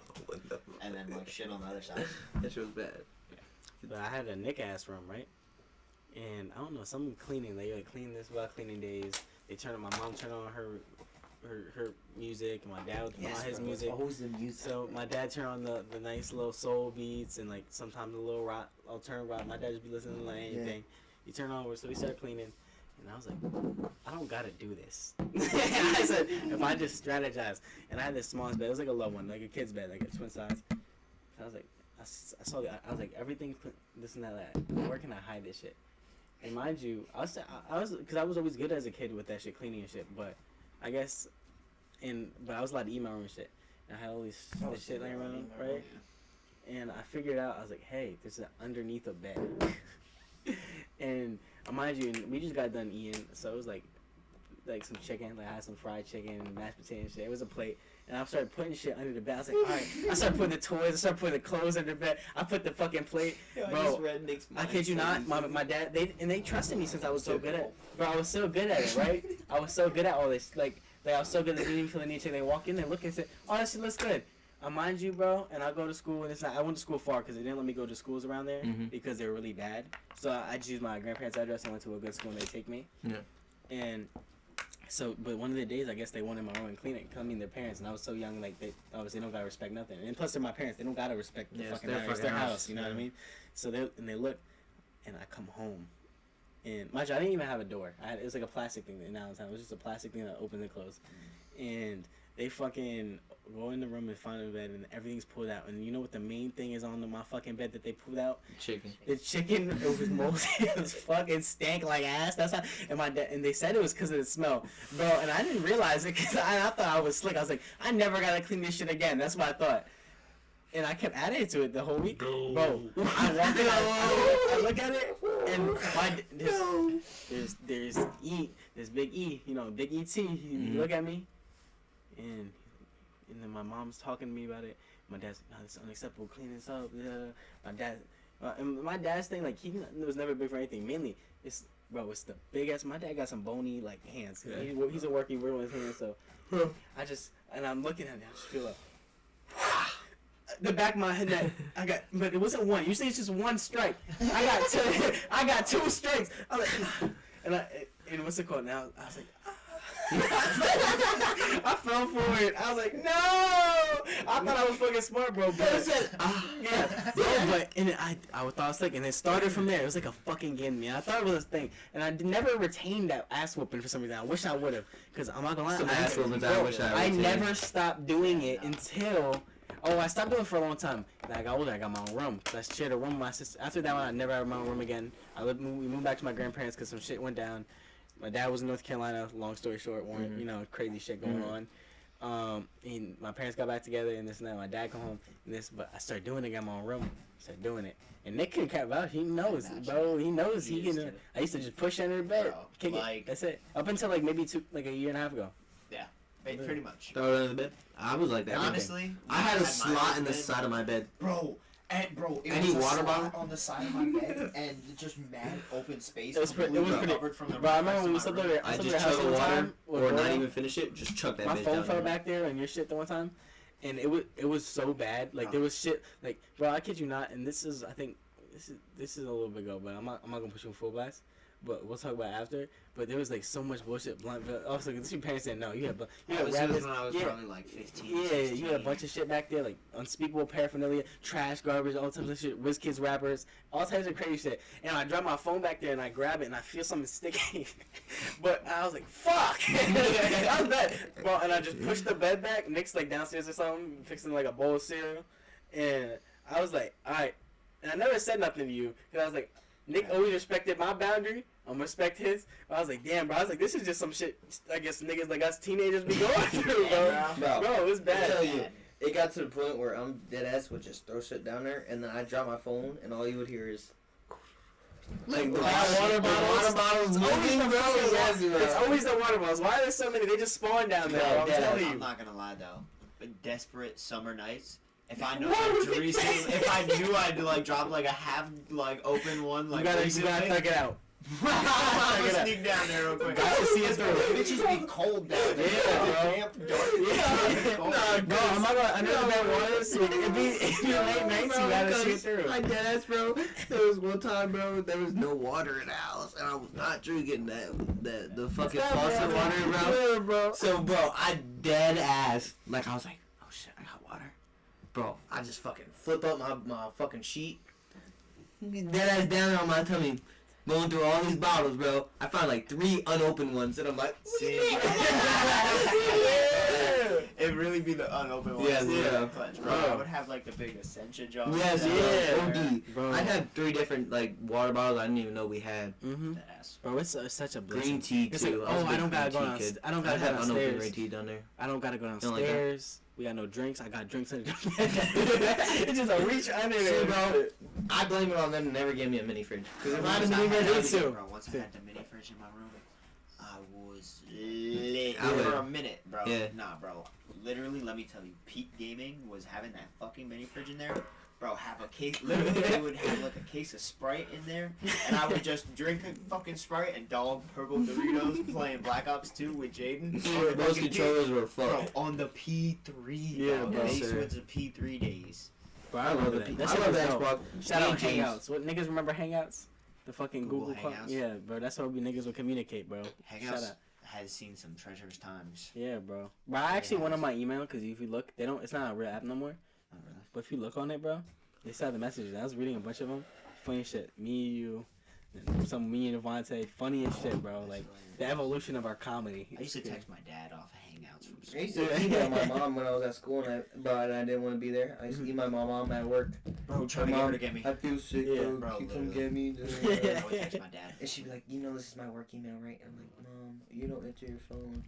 and then, like, shit on the other side. That shit was bad. But I had a nick ass room, right? And I don't know, some cleaning. They like clean this about cleaning days. They turn on, my mom turned on her music, and my dad would turn on his music. Always the music. So my dad turned on the nice little soul beats and like sometimes a little rock, alternative rock. My dad just be listening to like anything. He turned on, so we started cleaning, and I was like, I don't gotta do this. I said, if I just strategize, and I had this smallest bed. It was like a low one, like a kid's bed, like a twin size. And I was like, I saw that. I was like, everything, this and that. Where can I hide this shit? And mind you, I was, because I was always good as a kid with that shit, cleaning and shit. But I guess, but I was allowed to eat my own shit. And I had all this shit laying around, right? And I figured out, I was like, hey, there's an underneath a bed. And mind you, we just got done eating, so it was like like some chicken. Like I had some fried chicken and mashed potato and shit. It was a plate. And I started putting shit under the bed. I was like, all right. I started putting the toys. I started putting the clothes under the bed. I put the fucking plate. Bro, I kid you not. My dad, they trusted me since I was so good at it. Bro, I was so good at it, right? I was so good at all this. Like I was so good that they didn't even feel the need to. They walk in, they look and say, oh, that shit looks good. Mind you, bro, and I go to school, and it's not. I went to school far because they didn't let me go to schools around there because they were really bad. So I just used my grandparents' address and went to a good school, and they take me. Yeah. And so, but one of the days, I guess they wanted my room and clean it. I mean, their parents, and I was so young, like they obviously don't gotta respect nothing. And plus, they're my parents; they don't gotta respect the fucking house. It's their house, you know what I mean? So they look, and I come home, and mind you, I didn't even have a door. It was like a plastic thing. Now it was just a plastic thing that opened and closed, and they fucking go in the room and find a bed, and everything's pulled out. And you know what the main thing is on my fucking bed that they pulled out? Chicken. The chicken, it was moldy. It was fucking stank like ass. That's how. And my dad, and they said it was because of the smell, bro. And I didn't realize it because I thought I was slick. I was like, I never gotta clean this shit again. That's what I thought. And I kept adding to it the whole week, bro. I walk in, I look at it, and there's Big E, you know, Big ET. He look at me, and then my mom's talking to me about it. My dad's, no, this is unacceptable. Clean this up. And my dad's thing, like, he was never big for anything. Mainly, it's the big ass. My dad got some bony like hands. Yeah. He's a working with his hands, so I'm looking at it. I just feel like the back of my head but it wasn't one. Usually it's just one strike. I got two strikes. I was like, and what's it called now? I was like, I fell for it. I was like, no! I thought I was fucking smart, bro. But yeah, but and I thought I was sick, and it started from there. It was like a fucking game to me. I thought it was a thing, and I never retained that ass whooping for some reason. I wish I would have, cause I'm not gonna lie. I never stopped doing it until. Oh, I stopped doing it for a long time. Then I got older. I got my own room. I shared a room with my sister. After that one, I never had my own room again. We moved back to my grandparents because some shit went down. My dad was in North Carolina. Long story short, you know, crazy shit going on. And my parents got back together and this and that. My dad come home and this, but I started doing it. Got my own room. Started doing it. And Nick can cap out. He knows, bro. He knows. He can. I used to just push under the bed, kick it. That's it. Up until like maybe a year and a half ago. Yeah, pretty much. Throw it under the bed. I was like that. Honestly, I had a slot in the side of my bed, bro. It Any was water a slot bottle on the side of my bed, and just mad open space. It was pretty covered from the. Bro, I remember when we slept there. I just chug the water, or not even finish it. Just chuck that. My bitch phone down fell there. back there and your shit the one time, and it was so bad. Like there was shit. Like, bro, I kid you not. And this is, I think, this is a little bit ago, but I'm not gonna push you in full blast. But we'll talk about it after. But there was like so much bullshit. Also, because your parents didn't know. You had rabbits. When I was probably like 15. Yeah, 16. you had a bunch of shit back there, like unspeakable paraphernalia, trash, garbage, all types of shit, WizKids rappers, all types of crazy shit. And I drop my phone back there and I grab it and I feel something sticky. But I was like, fuck! I was bad. Bro, and I just pushed the bed back. Nick's like downstairs or something, fixing like a bowl of cereal. And I was like, alright. And I never said nothing to you, because I was like, Nick always respected my boundary. I'm gonna respect his. But I was like, damn, bro. I was like, this is just some shit I guess niggas like us teenagers be going through, bro. Bro, it was bad. I tell you, it got to the point where I'm dead ass would just throw shit down there, and then I drop my phone, and all you would hear is like the water bottles moving, bro. It's always the water bottles. Why are there so many? They just spawn down there. Bro, I'm telling you. I'm not gonna lie though, but desperate summer nights. If I know if I knew I'd like drop like a half like open one, like you gotta tuck it out. I'm gonna sneak down there real quick. Gotta see it through. Bitches be cold down there. Yeah, bro. Nah, bro, I'm not gonna. I know that was. It'd be late nights. You gotta see it through. I guess, bro. There was one time, bro. There was no water in the house, and I was not drinking the fucking faucet water, bro. So, bro, I dead ass. Like I was like, oh shit, I got water, bro. I just fucking flip up my fucking sheet, dead ass down there on my tummy. Going through all these bottles, bro. I found like 3 unopened ones, and I'm like, It'd really be the unopened ones. Yes, yeah. Clutch, bro. I would have like the big Ascension jar. Yes, OD. Bro. I'd have 3 different like water bottles I didn't even know we had. Bro, it's such a blessing. Green tea too. Like, I don't gotta go downstairs. I don't gotta go downstairs. Green tea down there. I don't gotta go downstairs. We got no drinks. I got drinks under the It's just a reach under there, bro. I blame it on them to never give me a mini fridge. Because if I had a mini fridge, bro, once I had the mini fridge in my room, I was lit I would- for a minute, bro. Yeah. Nah, bro. Literally, let me tell you, peak gaming was having that fucking mini fridge in there. Bro, have a case. Literally, they would have like a case of Sprite in there, and I would just drink a fucking Sprite and dog purple Doritos playing Black Ops 2 with Jaden. Those controllers were Bro, fun. on the P3. Yeah, bro. bro. Days Sir. was the P3 days. Bro, I love the that. P- That I shit love was the dope. Xbox. Shout out Game games. Hangouts. What niggas remember Hangouts? The fucking Google Google Hangouts? Yeah, bro. That's how we niggas would communicate, bro. Shout Hangouts out. has seen some treacherous times. Yeah, bro. But I actually went on my email because if you look, they don't. It's not a real app no more. Not really. But if you look on it, bro, they still have the messages. I was reading a bunch of them. Funny shit. Me, you, and some me and Devontae. Funny as shit, bro. Like the evolution of our comedy. I used to text my dad off Hangouts from I school. used to email my mom when I was at school, but I didn't want to be there. I used to email my mom at work. Bro, trying to get her to get me. I feel sick, Yeah, bro. bro, Can you come literally. get me? I would text my dad. And she'd be like, you know, this is my work email, right? And I'm like, Mom, you don't answer your phone.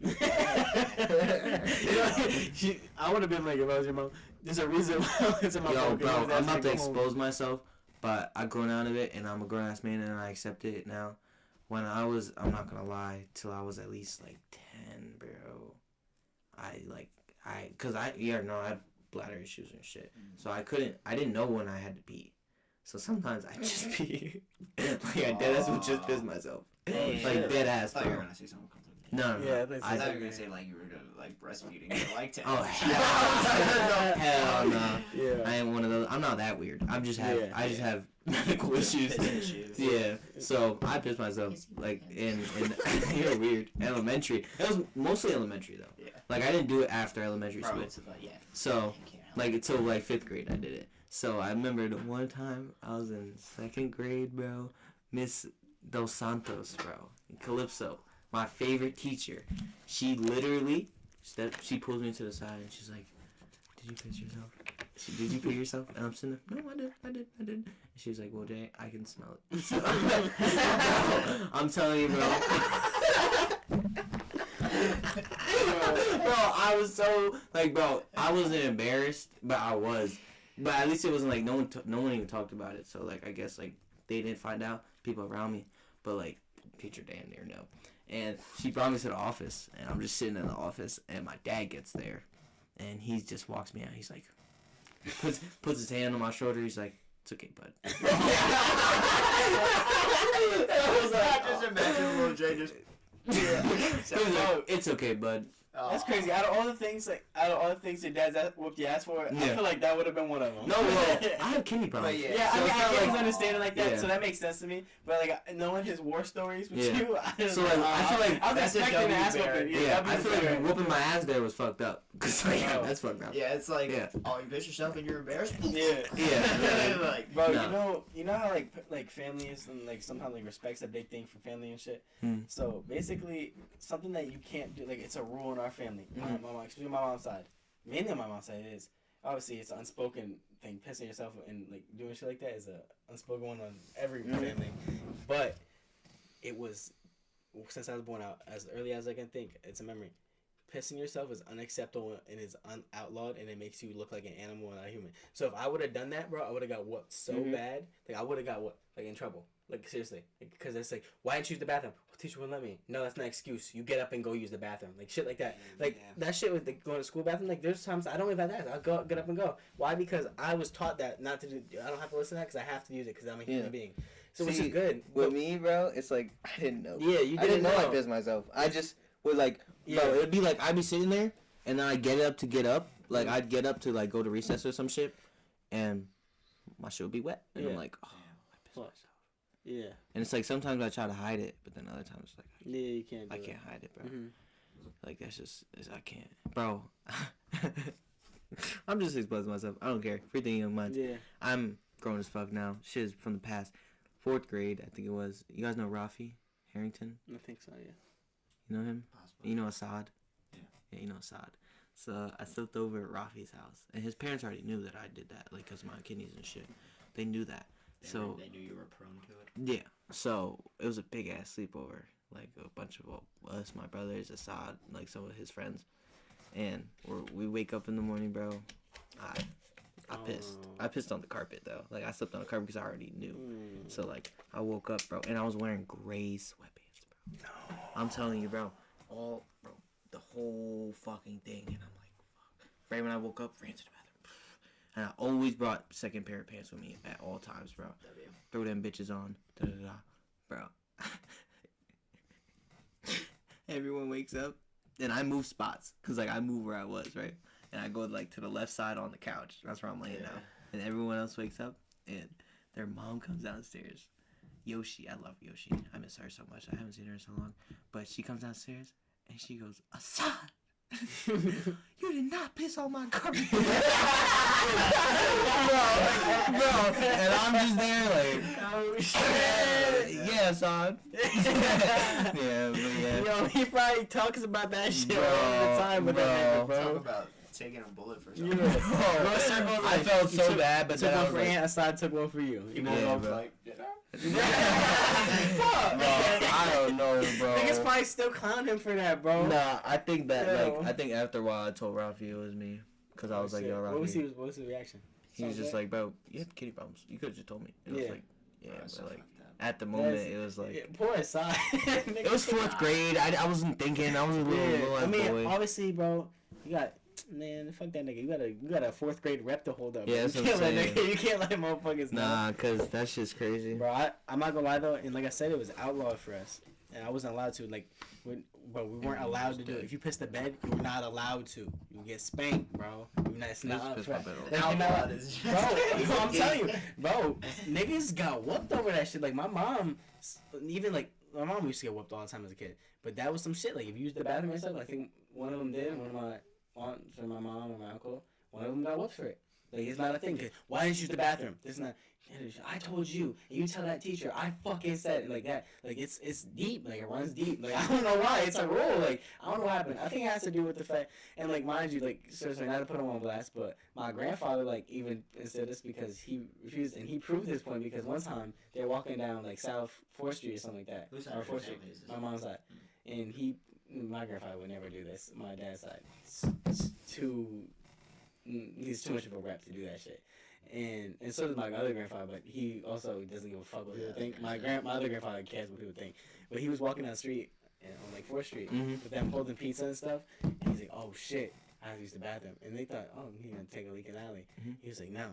I would have been like, if I was your mom, there's a reason why it's in my Yo, phone, 'cause bro, I was I'm about asking to to go home. expose myself, but I've grown out of it, and I'm a grown ass man, and I accept it now. When I'm not gonna lie, till I was at least like 10, bro. I had bladder issues and shit, so I didn't know when I had to pee. So sometimes I just pee, like I deadass would just piss myself, like dead ass, I thought you were bro. gonna say something completely. No, Yeah, I thought you were gonna say like you were like breastfeeding or like 10. Oh hell no! Yeah. I ain't one of those. I'm not that weird. I just have medical issues. Issues. Yeah, so I pissed myself like in you're weird. Elementary. It was mostly elementary though. Yeah. Like I didn't do it after elementary Bro, school. it's about, yeah. So You can't help like until like 5th grade I did it. So I remember the one time I was in 2nd grade, bro. Miss Dos Santos, bro, in Calypso, my favorite teacher. She literally she pulls me to the side and she's like, "Did you piss yourself? Did you pee yourself?" And I'm sitting there, "No, I did. And she was like, "Well, Jay, I can smell it." So, I'm telling you, bro. Bro, I was so like, bro, I wasn't embarrassed, but I was. But at least it wasn't like no one even talked about it. So like I guess like they didn't find out, people around me, but like teacher damn near no. And she brought me to the office, and I'm just sitting in the office, and my dad gets there, and he just walks me out. He's like, puts his hand on my shoulder. He's like, "It's okay, bud." I was like, just imagine little Jay just. he was like, "It's okay, bud." That's crazy. Out of all the things your dad's whooped your ass for, I Yeah. feel like that would have been one of them. No, well, I have kidney problems. But Yeah, So I mean, it's I not get like- his understanding like that, Yeah. so that makes sense to me. But like knowing his war stories with Yeah. you, I was So, like, I feel like I was that's a expecting an W ass bear. whooping. Yeah, W I feel like bear. whooping my ass there was fucked up. Cause like, Oh. that's fucked up. Yeah, it's like, Yeah. oh, you piss yourself and you're embarrassed? Yeah. Yeah. Like, Bro, No. you know how like families and like sometimes like respect's a big thing for family and shit. Hmm. So basically, something that you can't do, like it's a rule in our family. My Mhm. mom, especially my mom's side, mainly on my mom's side, is obviously it's an unspoken thing. Pissing yourself and like doing shit like that is a unspoken one on every family. But it was since I was born out as early as I can think. It's a memory. Pissing yourself is unacceptable and is outlawed, and it makes you look like an animal and not a human. So if I would have done that, bro, I would have got whooped so bad. Like I would have got in trouble. Like seriously, because it's like, why didn't you use the bathroom? Well, teacher wouldn't let me. No, that's not an excuse. You get up and go use the bathroom. Like shit like that. Like that shit with like, going to school bathroom. Like there's times I don't even have that. I'll get up and go. Why? Because I was taught that not to do. I don't have to listen to that because I have to use it because I'm a human being. So which See, is good. With me, bro, it's like I didn't know. Yeah, you I didn't know I know. pissed myself. I just would like, Yeah. bro, it'd be like I'd be sitting there, and then I'd get up to get up. Like I'd get up to like go to recess or some shit, and my shit would be wet, and I'm Yeah. like, oh, I pissed Fuck. myself. Yeah. And it's like sometimes I try to hide it, but then other times it's like Yeah, you can't. Do I it. can't hide it, bro. Mhm. Like that's just I can't, bro. I'm just exposing myself. I don't care. Free thinking of mine. Yeah. I'm grown as fuck now. Shit is from the past. 4th grade, I think it was. You guys know Rafi Harrington? I think so. Yeah. You know him? Possibly. You know Assad? Yeah. Yeah, you know Assad. So I slept over at Rafi's house, and his parents already knew that I did that, like, cause of my kidneys and shit. They knew that. So They knew you were prone to it. yeah. So it was a big ass sleepover. Like a bunch of us, my brothers, Assad, like some of his friends, and we wake up in the morning, bro. I pissed. I pissed on the carpet though. Like I slept on the carpet because I already knew. So like I woke up, bro, and I was wearing gray sweatpants, bro. No. I'm telling you, bro. The whole fucking thing, and I'm like, fuck. Right when I woke up, ran to the bathroom, and I always brought second pair of pants with me at all times, bro. Throw them bitches on, bro. Everyone wakes up, and I move spots, cause like I move where I was, right, and I go like to the left side on the couch. That's where I'm laying now, and everyone else wakes up, and their mom comes downstairs. Yoshi, I love Yoshi. I miss her so much. I haven't seen her in so long, but she comes downstairs. And she goes, Assad, you did not piss on my carpet. bro, and I'm just there like, oh shit. Yeah, Assad. Yeah, but yeah. Yo, he probably talks about that shit Bro, all the time with that nigga, bro. Talk about taking a bullet for something. Yeah. I felt so bad, but took then I one was for like, Aunt, Assad took one for you. He know, woke up bro. like, did I? Fuck. Bro, I don't know, bro. Niggas probably still clown him for that, bro. Nah, I think that, Yo. I think after a while I told Ralphie it was me. Because I was like, yo, Ralphie. What was his reaction? He was just like, bro, you have kitty problems. You could have just told me. And I was like, yeah, Bro, but so like, fucked up. at the moment, it was like, Yeah, poor Assad. it was 4th grade. I wasn't thinking. I was a little I mean, boy. obviously, bro, you got, man, fuck that nigga. You got a 4th grade rep to hold up. Yeah, bro. that's what I'm saying. You can't let motherfuckers know. Nah, because that shit's crazy. Bro, I'm not gonna lie though, and like I said, it was outlawed for us, and I wasn't allowed to. Like, but we weren't allowed to do it. If you piss the bed, you were not allowed to. You get spanked, bro. It's not up for Outlawed is just bro. I'm telling you, bro. Niggas got whooped over that shit. Like my mom, even like my mom used to get whooped all the time as a kid. But that was some shit. Like if you used the bathroom and stuff, I think one of them did. One of my aunts or my mom or my uncle, one of them got whooped for it. Like it's not a thing. 'Cause why didn't you use the bathroom? This is not. I told you, and you tell that teacher. I fucking said it like that. Like it's deep. Like it runs deep. Like I don't know why. It's a rule. Like I don't know what happened. I think it has to do with the fact. And like mind you, like seriously, not to put him on blast, but my grandfather like even said this because he refused, and he proved his point because one time they're walking down like South 4th Street or something like that. Whose side Or of your 4th Street. family is this? My mom's side, and my grandfather would never do this. My dad's side, he's too much of a rep to do that shit. And so does my other grandfather, but he also doesn't give a fuck what people think. My other grandfather cares what people think. But he was walking down the street on like 4th Street with them holding pizza and stuff, and he's like, "Oh shit, I have to use the bathroom." And they thought, "Oh, he's gonna take a leak in the alley." He was like, "No."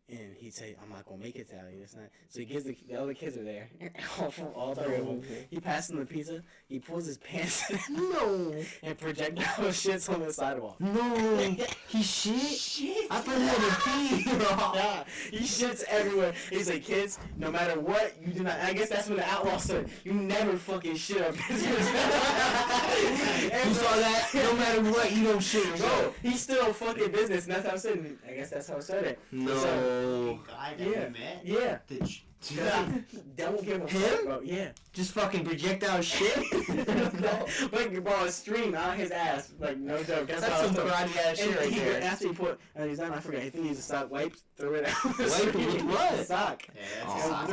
And he'd say, "I'm not gonna make it to alley. That's not." So he gives the other kids are there, all 3 of them. He passes them the pizza. He pulls his pants No. and projectile shits on the sidewalk. No. He shit? I thought he had a pee. Yeah, he shits everywhere. He's like, "Kids, no matter what, you do not." I guess that's when the outlaw started. You never fucking shit up business. You saw that? No matter what, you don't shit. Bro, he's still fucking business, and that's how I said. I guess that's how I said it. No. So, Guy that Yeah. we met. yeah. Don't Don't give a Him? fuck, bro. Yeah. Just fucking projectile shit? Like, bro, a stream out his ass. Like, no joke. That's That's how some I was karate ass shit right there. After he put, he's done, I forgot. I think he used a sock wipes, threw it out. Wipe with what? Sock. Yeah, Oh. that's a sock.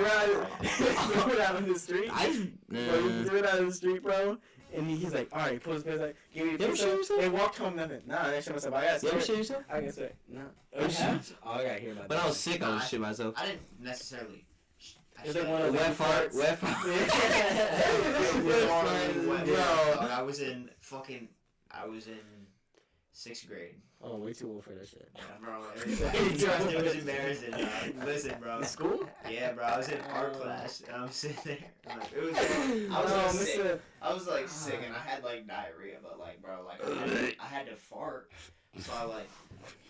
Threw it out in the street. I just... Bro, he threw it out in the street, bro. And he's like, "All right," he pulls his pants like, "Give me the You ever pizza." shit yourself? They walked home, nothing. Nah, I didn't shit myself. I got You ever scared. shit yourself? I guess it. No. You ever shit? Oh, I gotta hear about When that. I was sick, I would shit myself. I didn't necessarily. It's like one of Wet those fart, farts. wet fart. Yeah. Bro. I was in 6th grade. Oh, way too old for that shit. Yeah, bro. It was embarrassing. Listen, bro. School? Yeah, bro. I was in art class and I'm sitting there. Like, it was. I was Oh, like, sick. Mr. I was like sick and I had like diarrhea, but like, bro, like I had to fart. So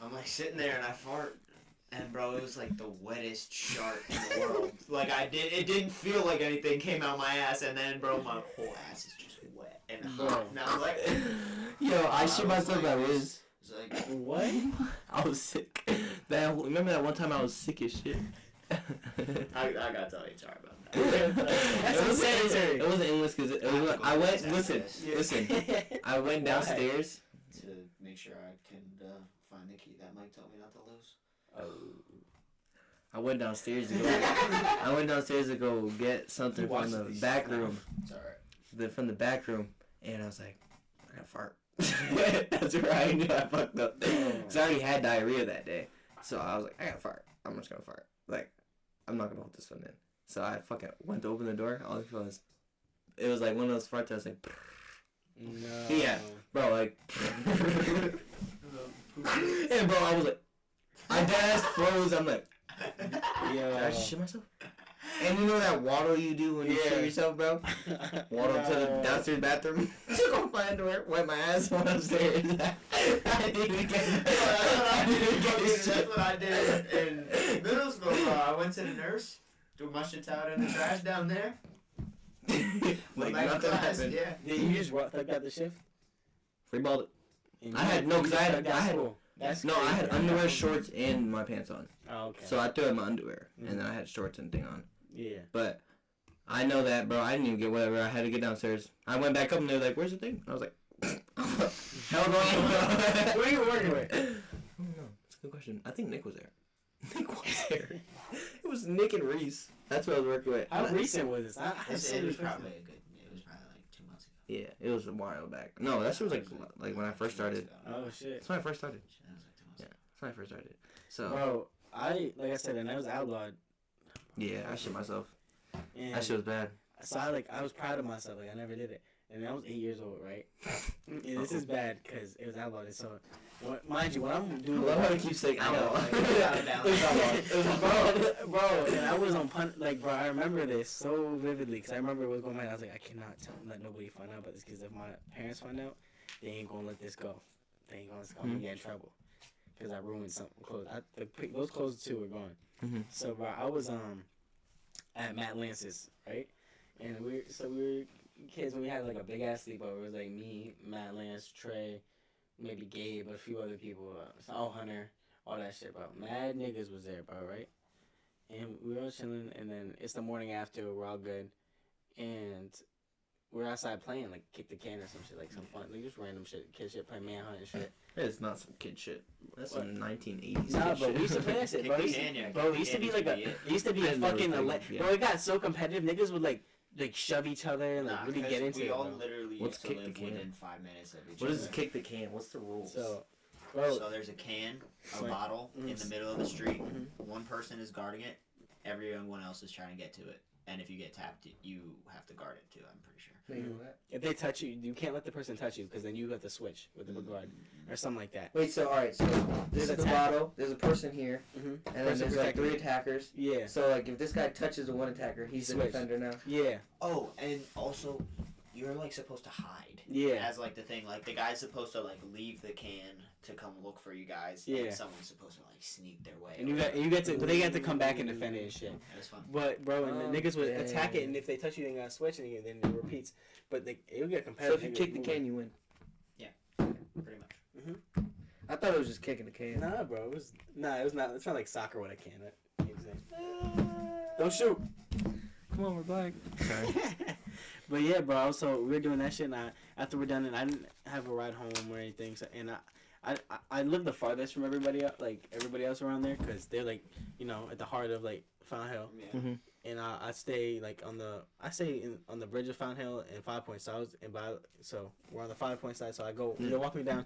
I'm like sitting there and I fart. And bro, it was like the wettest shark in the world. Like it didn't feel like anything came out my ass, and then bro, my whole ass is just wet and hot. And I'm like, Yo, I shit myself at Wiz. it's like, What? I was sick. Remember that one time I was sick as shit? I gotta tell you, sorry about that. That's unsanitary. It wasn't English because I went. Listen. I went downstairs. To make sure I can find the key that Mike told me not to lose. I went downstairs to go get something from the back room. It's alright. From the back room, and I was like, I gotta fart. That's where I knew I fucked up. Cause I already had diarrhea that day, so I was like, I gotta fart. I'm just gonna fart. Like, I'm not gonna hold this one in. So I fucking went to open the door. All it was, it was like one of those farts that was like. No. Yeah, bro, like. And bro, I was like, I dead froze. I'm like, did I just shit myself? And you know that waddle you do when you shit yourself, bro? Waddle to the downstairs bathroom, took off my underwear, wiped my ass, went upstairs. I didn't even get That's what I did in middle school. I went to the nurse, threw my shit out in the trash down there. Like Back to nothing class, happened. Yeah. Did you just thug out the shift? Free balled it. And I had no, cause I had That's no, I had crazy. underwear, shorts, and my pants on. Oh, okay. So I threw in my underwear, and then I had shorts and thing on. Yeah. But I know that, bro. I didn't even get whatever. I had to get downstairs. I went back up, and they were like, "Where's the thing?" I was like, "Hell no." Who are you working with? I don't know. That's a good question. I think Nick was there. Nick was there. It was Nick and Reese. That's what I was working with. How recent was this? It was probably like 2 months ago. Yeah, it was a while back. No, that shit was like when I first started. Oh shit. That's when I first started. That was like 2 months ago. That's when I first started. So Bro, like I said, and I was outlawed. yeah, I shit myself. And That shit was bad. so I was proud of myself. Like I never did it, and I was 8 years old, right? And this is bad because it was outlawed. So, mind you, when I'm I doing love how you keep saying I know. Bro, and I was on bro, I remember this so vividly because I remember what was going on. I was like, I cannot let nobody find out about this because if my parents find out, they ain't gonna let this go. They ain't gonna let this go. I'm gonna get in trouble because I ruined some clothes. Those clothes too were gone. Mhm. So, bro, I was at Matt Lance's, right? And we were kids when we had like a big ass sleepover. It was like me, Matt Lance, Trey, maybe Gabe, a few other people, Hunter, all that shit, bro. Mad niggas was there, bro, right? And we were all chilling, and then it's the morning after, we're all good, and we're outside playing, like kick the can or some shit, like some fun, like just random shit, kid shit, play manhunt and shit. It's not some kid shit. That's What? some 1980s Nah, kid but we used to shit. play that shit, bro. It used to be like it used to be a I never fucking, played, yeah. bro, it got so competitive, niggas would like shove each other and like really get into we it, all bro. literally What's used to kick the live can? within 5 minutes of each What other. is kick the can? What's the rules? So, bro, So there's a can, a Like, bottle in mm. the middle of the street. Mhm. One person is guarding it. Everyone else is trying to get to it. And if you get tapped, you have to guard it too. I'm pretty sure. if they touch you, you can't let the person touch you because then you have to switch with the guard or something like that. Wait, so alright, so this is the bottle, there's a person here, Mm-hmm. and then Person there's like protecting 3 you. attackers. Yeah, So like if this guy touches the one attacker, he's the Switch. defender now. yeah, Oh, and also, you're like supposed to hide. yeah. As like the thing, like the guy's supposed to like leave the can to come look for you guys. Yeah. And someone's supposed to like sneak their way. And you over. get to, but they get to come back and defend it and shit. That's fun. But bro, and the niggas would Okay. attack it, and if they touch you, they gotta switch, and then it repeats. But it'll get So competitive. if you kick the can, you win. Pretty much. I thought it was just kicking the can. Nah, bro, it was not. It's not like soccer with a can. Don't shoot. Come on, we're black. Sorry. But yeah, bro. So we were doing that shit, and after we're done, and I didn't have a ride home or anything. So, and I lived the farthest from everybody else around there, because they're like, at the heart of like Fountain Hill. Yeah. Mm-hmm. And I stay like on the bridge of Fountain Hill and 5 Points. So we're on the 5 Point side. So I go, they're walking me down.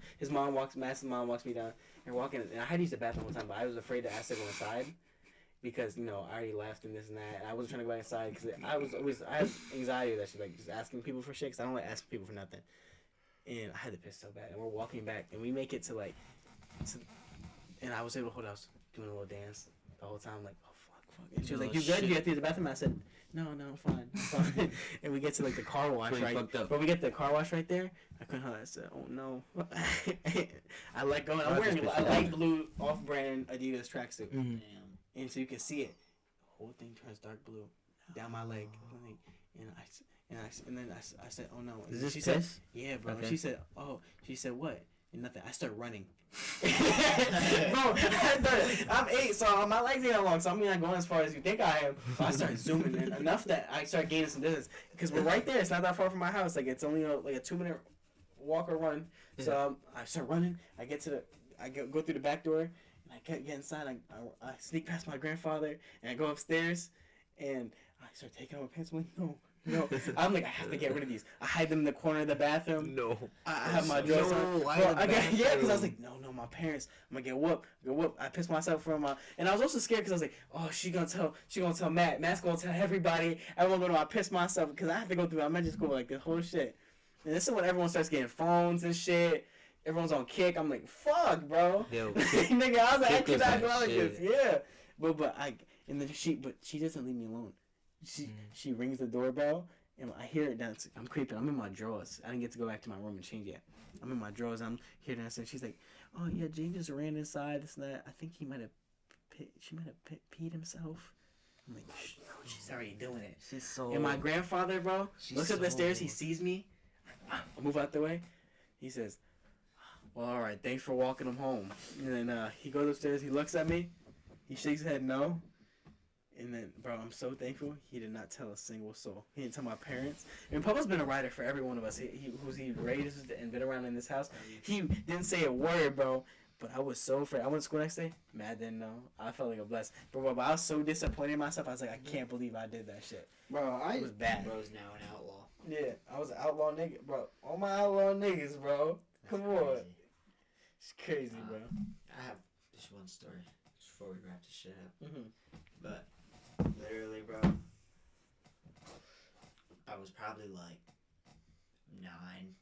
Matt's mom walks me down, and we're walking. And I had to use the bathroom one time, but I was afraid to ask to go inside, because I already left and this and that. And I wasn't trying to go inside because I had anxiety that shit, like just asking people for shit. Because I don't like asking people for nothing. And I had to piss so bad. And we're walking back, and we make it to and I was able to hold. I was doing a little dance the whole time, like. And she was like, "You good? You have to use the bathroom?" I said, "No, I'm fine. I'm fine." And we get to like the car wash, Pretty right? fucked up. But we get the car wash right there. I couldn't hold it. I said, "Oh no!" I let go. I'm wearing a light blue off-brand Adidas tracksuit, Mm-hmm. Damn. and so you can see it. The whole thing turns dark blue down my leg, and then I said, "Oh no!" And Is this she piss? said, "Yeah, bro." Okay. She said, "Oh." She said, "What?" And nothing. I start running. Bro, I'm 8, so my legs ain't that long, so I'm not going as far as you think I am. But I start zooming in enough that I start gaining some distance, because we're right there. It's not that far from my house. Like, it's only like a 2-minute walk or run. So I start running. I get to go through the back door, and I get inside. I sneak past my grandfather, and I go upstairs, and I start taking off my pants. I'm like, No, I'm like, I have to get rid of these. I hide them in the corner of the bathroom. No. I have my drawers on. why Bro, the yeah, because I was bathroom? like, no, my parents. I'm gonna get whooped. I pissed myself from and I was also scared because I was like, oh, she gonna tell Matt. Matt's gonna tell everybody. Everyone gonna know I pissed myself because I have to go through elementary school like this whole shit. And this is when everyone starts getting phones and shit. Everyone's on Kick. I'm like, fuck, bro. Yo, Nigga, I was like, I Kick was cannot go that out like shit. this. Yeah, and then she doesn't leave me alone. She rings the doorbell. And I hear it dance. I'm creeping. I'm in my drawers. I didn't get to go back to my room and change yet. I'm in my drawers. I'm here dancing. She's like, "Oh yeah, Jane just ran inside. This and that. I think he might have, peed himself." I'm like, "Oh, she's already doing it." She's so. And my grandfather, bro, She's looks up the so- stairs. He sees me. I move out the way. He says, "Well, all right. Thanks for walking him home." And then he goes upstairs. He looks at me. He shakes his head no. And then, bro, I'm so thankful he did not tell a single soul. He didn't tell my parents. And Papa's been a writer for every one of us. He raised and been around in this house. He didn't say a word, bro. But I was so afraid. I went to school next day. Matt didn't know. I felt like a blessed. But I was so disappointed in myself. I was like, I can't believe I did that shit. Bro, It was bad. Bro's now an outlaw. Yeah, I was an outlaw nigga, bro. All my outlaw niggas, bro. Come on. Crazy. It's crazy, bro. I have just one story just before we wrap this shit up. Mm-hmm. But literally, bro, I was probably like 9,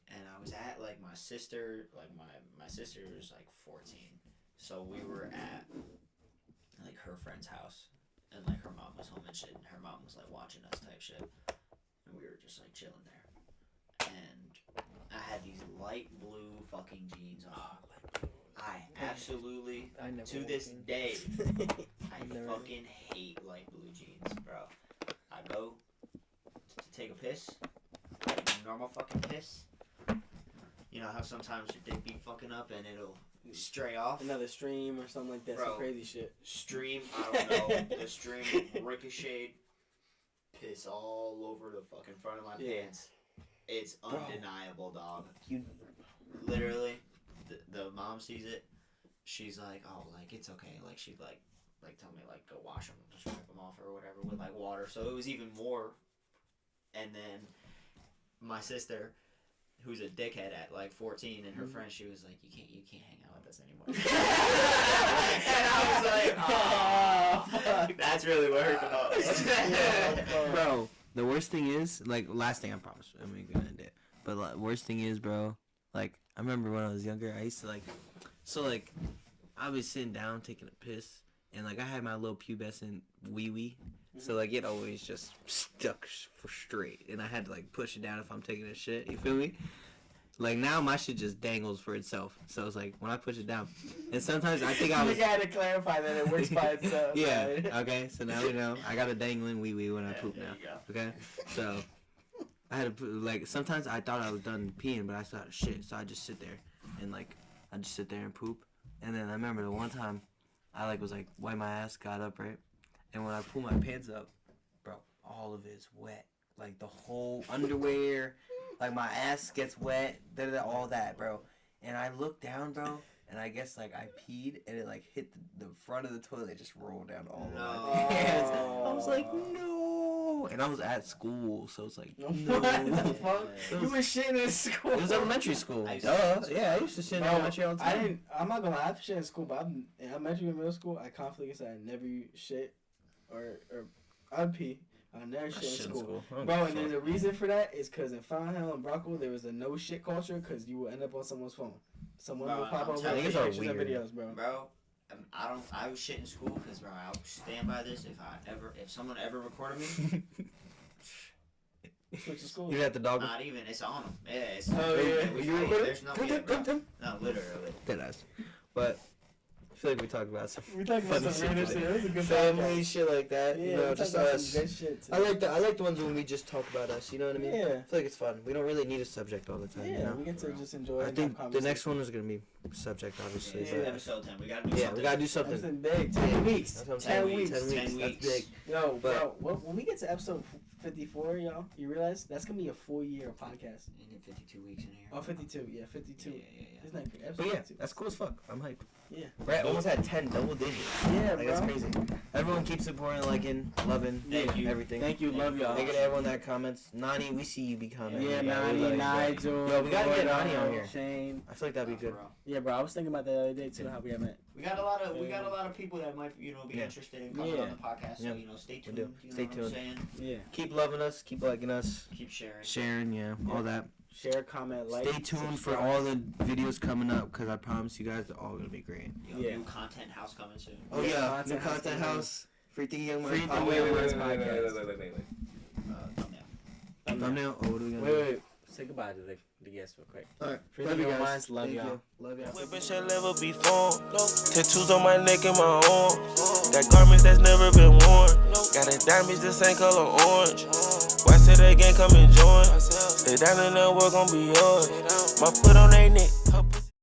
and I was at like my sister, like my sister was like 14, so we were at like her friend's house, and like her mom was home and shit, and her mom was like watching us type shit, and we were just like chilling there, and I had these light blue fucking jeans on. I absolutely, I never to wore this jeans. day, I never- fucking hate light blue jeans, bro. I go to take a piss, normal fucking piss. You know how sometimes your dick be fucking up and it'll stray off? Another stream or something like that. Bro. Some crazy shit. Stream, I don't know. The stream ricocheted, piss all over the fucking front of my Yeah. pants. It's undeniable, dog. You- Literally, the mom sees it. She's like, oh, like, it's okay. Like, she'd like tell me, like, go wash them, just wipe them off or whatever with, like, water. So it was even more. And then my sister, who's a dickhead at, like, 14, and her friend, she was like, you can't hang out with us anymore. And I was like, oh, fuck. That's really what hurt the most. Bro, the worst thing is, like, last thing I promise, I'm gonna end it. But like, worst thing is, bro, like, I remember when I was younger, I used to like, so like, I was sitting down taking a piss, and like I had my little pubescent wee wee, so like it always just stuck for straight, and I had to like push it down if I'm taking a shit. You feel me? Like now my shit just dangles for itself, so it's like when I push it down, and sometimes I think I was. You gotta clarify that it works by itself. Yeah. right? Okay. So now we know. I got a dangling wee wee when I poop there now. you go. Okay. So I had to put, like, sometimes I thought I was done peeing, but I still had shit. So I just sit there and like I just sit there and poop. And then I remember the one time I like was like wipe my ass, got up, right, and when I pull my pants up, bro, all of it is wet. Like the whole underwear, like my ass gets wet, all that, bro. And I look down, bro, and I guess like I peed and it like hit the front of the toilet, just rolled down all No. over my pants. I was like, no. And I was at school, so it's like, no. What the fuck? It You was, was shitting in school. it was elementary school. I used Duh. to- Yeah, I used to shit in Bro, elementary all the I time. didn't. I'm not gonna lie. I've shit in school, but in elementary and middle school, I confidently said I never shit or I'd pee. I never shit in school. Bro, and there's a reason for that is because in Fountain Hill and Brockville, there was a no shit culture because you will end up on someone's phone. Someone Bro, will pop I'm up telling with you, pictures and weird. videos, bro. Bro, I was shit in school because, bro, I'll stand by this. If someone ever recorded me, Switch to school. You got the dog. not even, it's on them. Yeah, it's Oh, yeah. we You fight. recorded? There's no, yeah, bro. No, literally. Dead ass. But I feel like we talked about some We talking about funny some random shit. shit. It was a good Family podcast. shit like that. Yeah, You know, we just talked about us. some good shit too. I like the ones when we just talk about us. You know what I mean? Yeah. I feel like it's fun. We don't really need a subject all the time. Yeah, you know? we get to just enjoy. I and think have the next one is gonna be subject, obviously. It's Yeah. But episode 10. We gotta do yeah, something. we gotta do something. Something big. 10 weeks. That's what I'm 10 saying. weeks. 10 weeks. 10 That's weeks. big. Yo, But- bro, when we get to episode 54, y'all, you realize that's gonna be a full year of podcast. And in 52 weeks in here. Oh, 52. Yeah, 52. Yeah, yeah, yeah. But yeah, that's cool as fuck. I'm hyped. Yeah. Brett almost had 10 double digits. Yeah, Like, that's crazy. Everyone keep supporting, liking, loving, everything. Thank you, love y'all. Thank you to everyone that comments. Nani, we see you be commenting. Yeah, we Nani, love you, bro. Nigel. Yo, we gotta get Nani on here. Shane. I feel like that'd be good. Yeah, bro. I was thinking about that the other day too. How we got met. We got a lot of people that might be interested in coming on the podcast. So stay tuned. We do. Stay tuned. What I'm saying? Yeah. Keep loving us. Keep liking us. Keep sharing. Sharing, all that. Share, comment, like. Stay tuned for all the videos coming up because I promise you guys they're all gonna be great. New content house coming soon. Oh yeah, new content house. Free Thinking Young Minds Free Thinking Young Minds podcast. Thumbnail. Oh, what are we gonna do? Wait. Say goodbye to the guests real quick. Alright. Free Thinking Young Minds. Love y'all. Love y'all. Whipping shall never be formed. Tattoos on my neck and my arm. Got garments that's never been worn. Got a diamonds the same color orange. Watch it again, come and join. Stay down and then we're gonna be yours. My foot on their neck.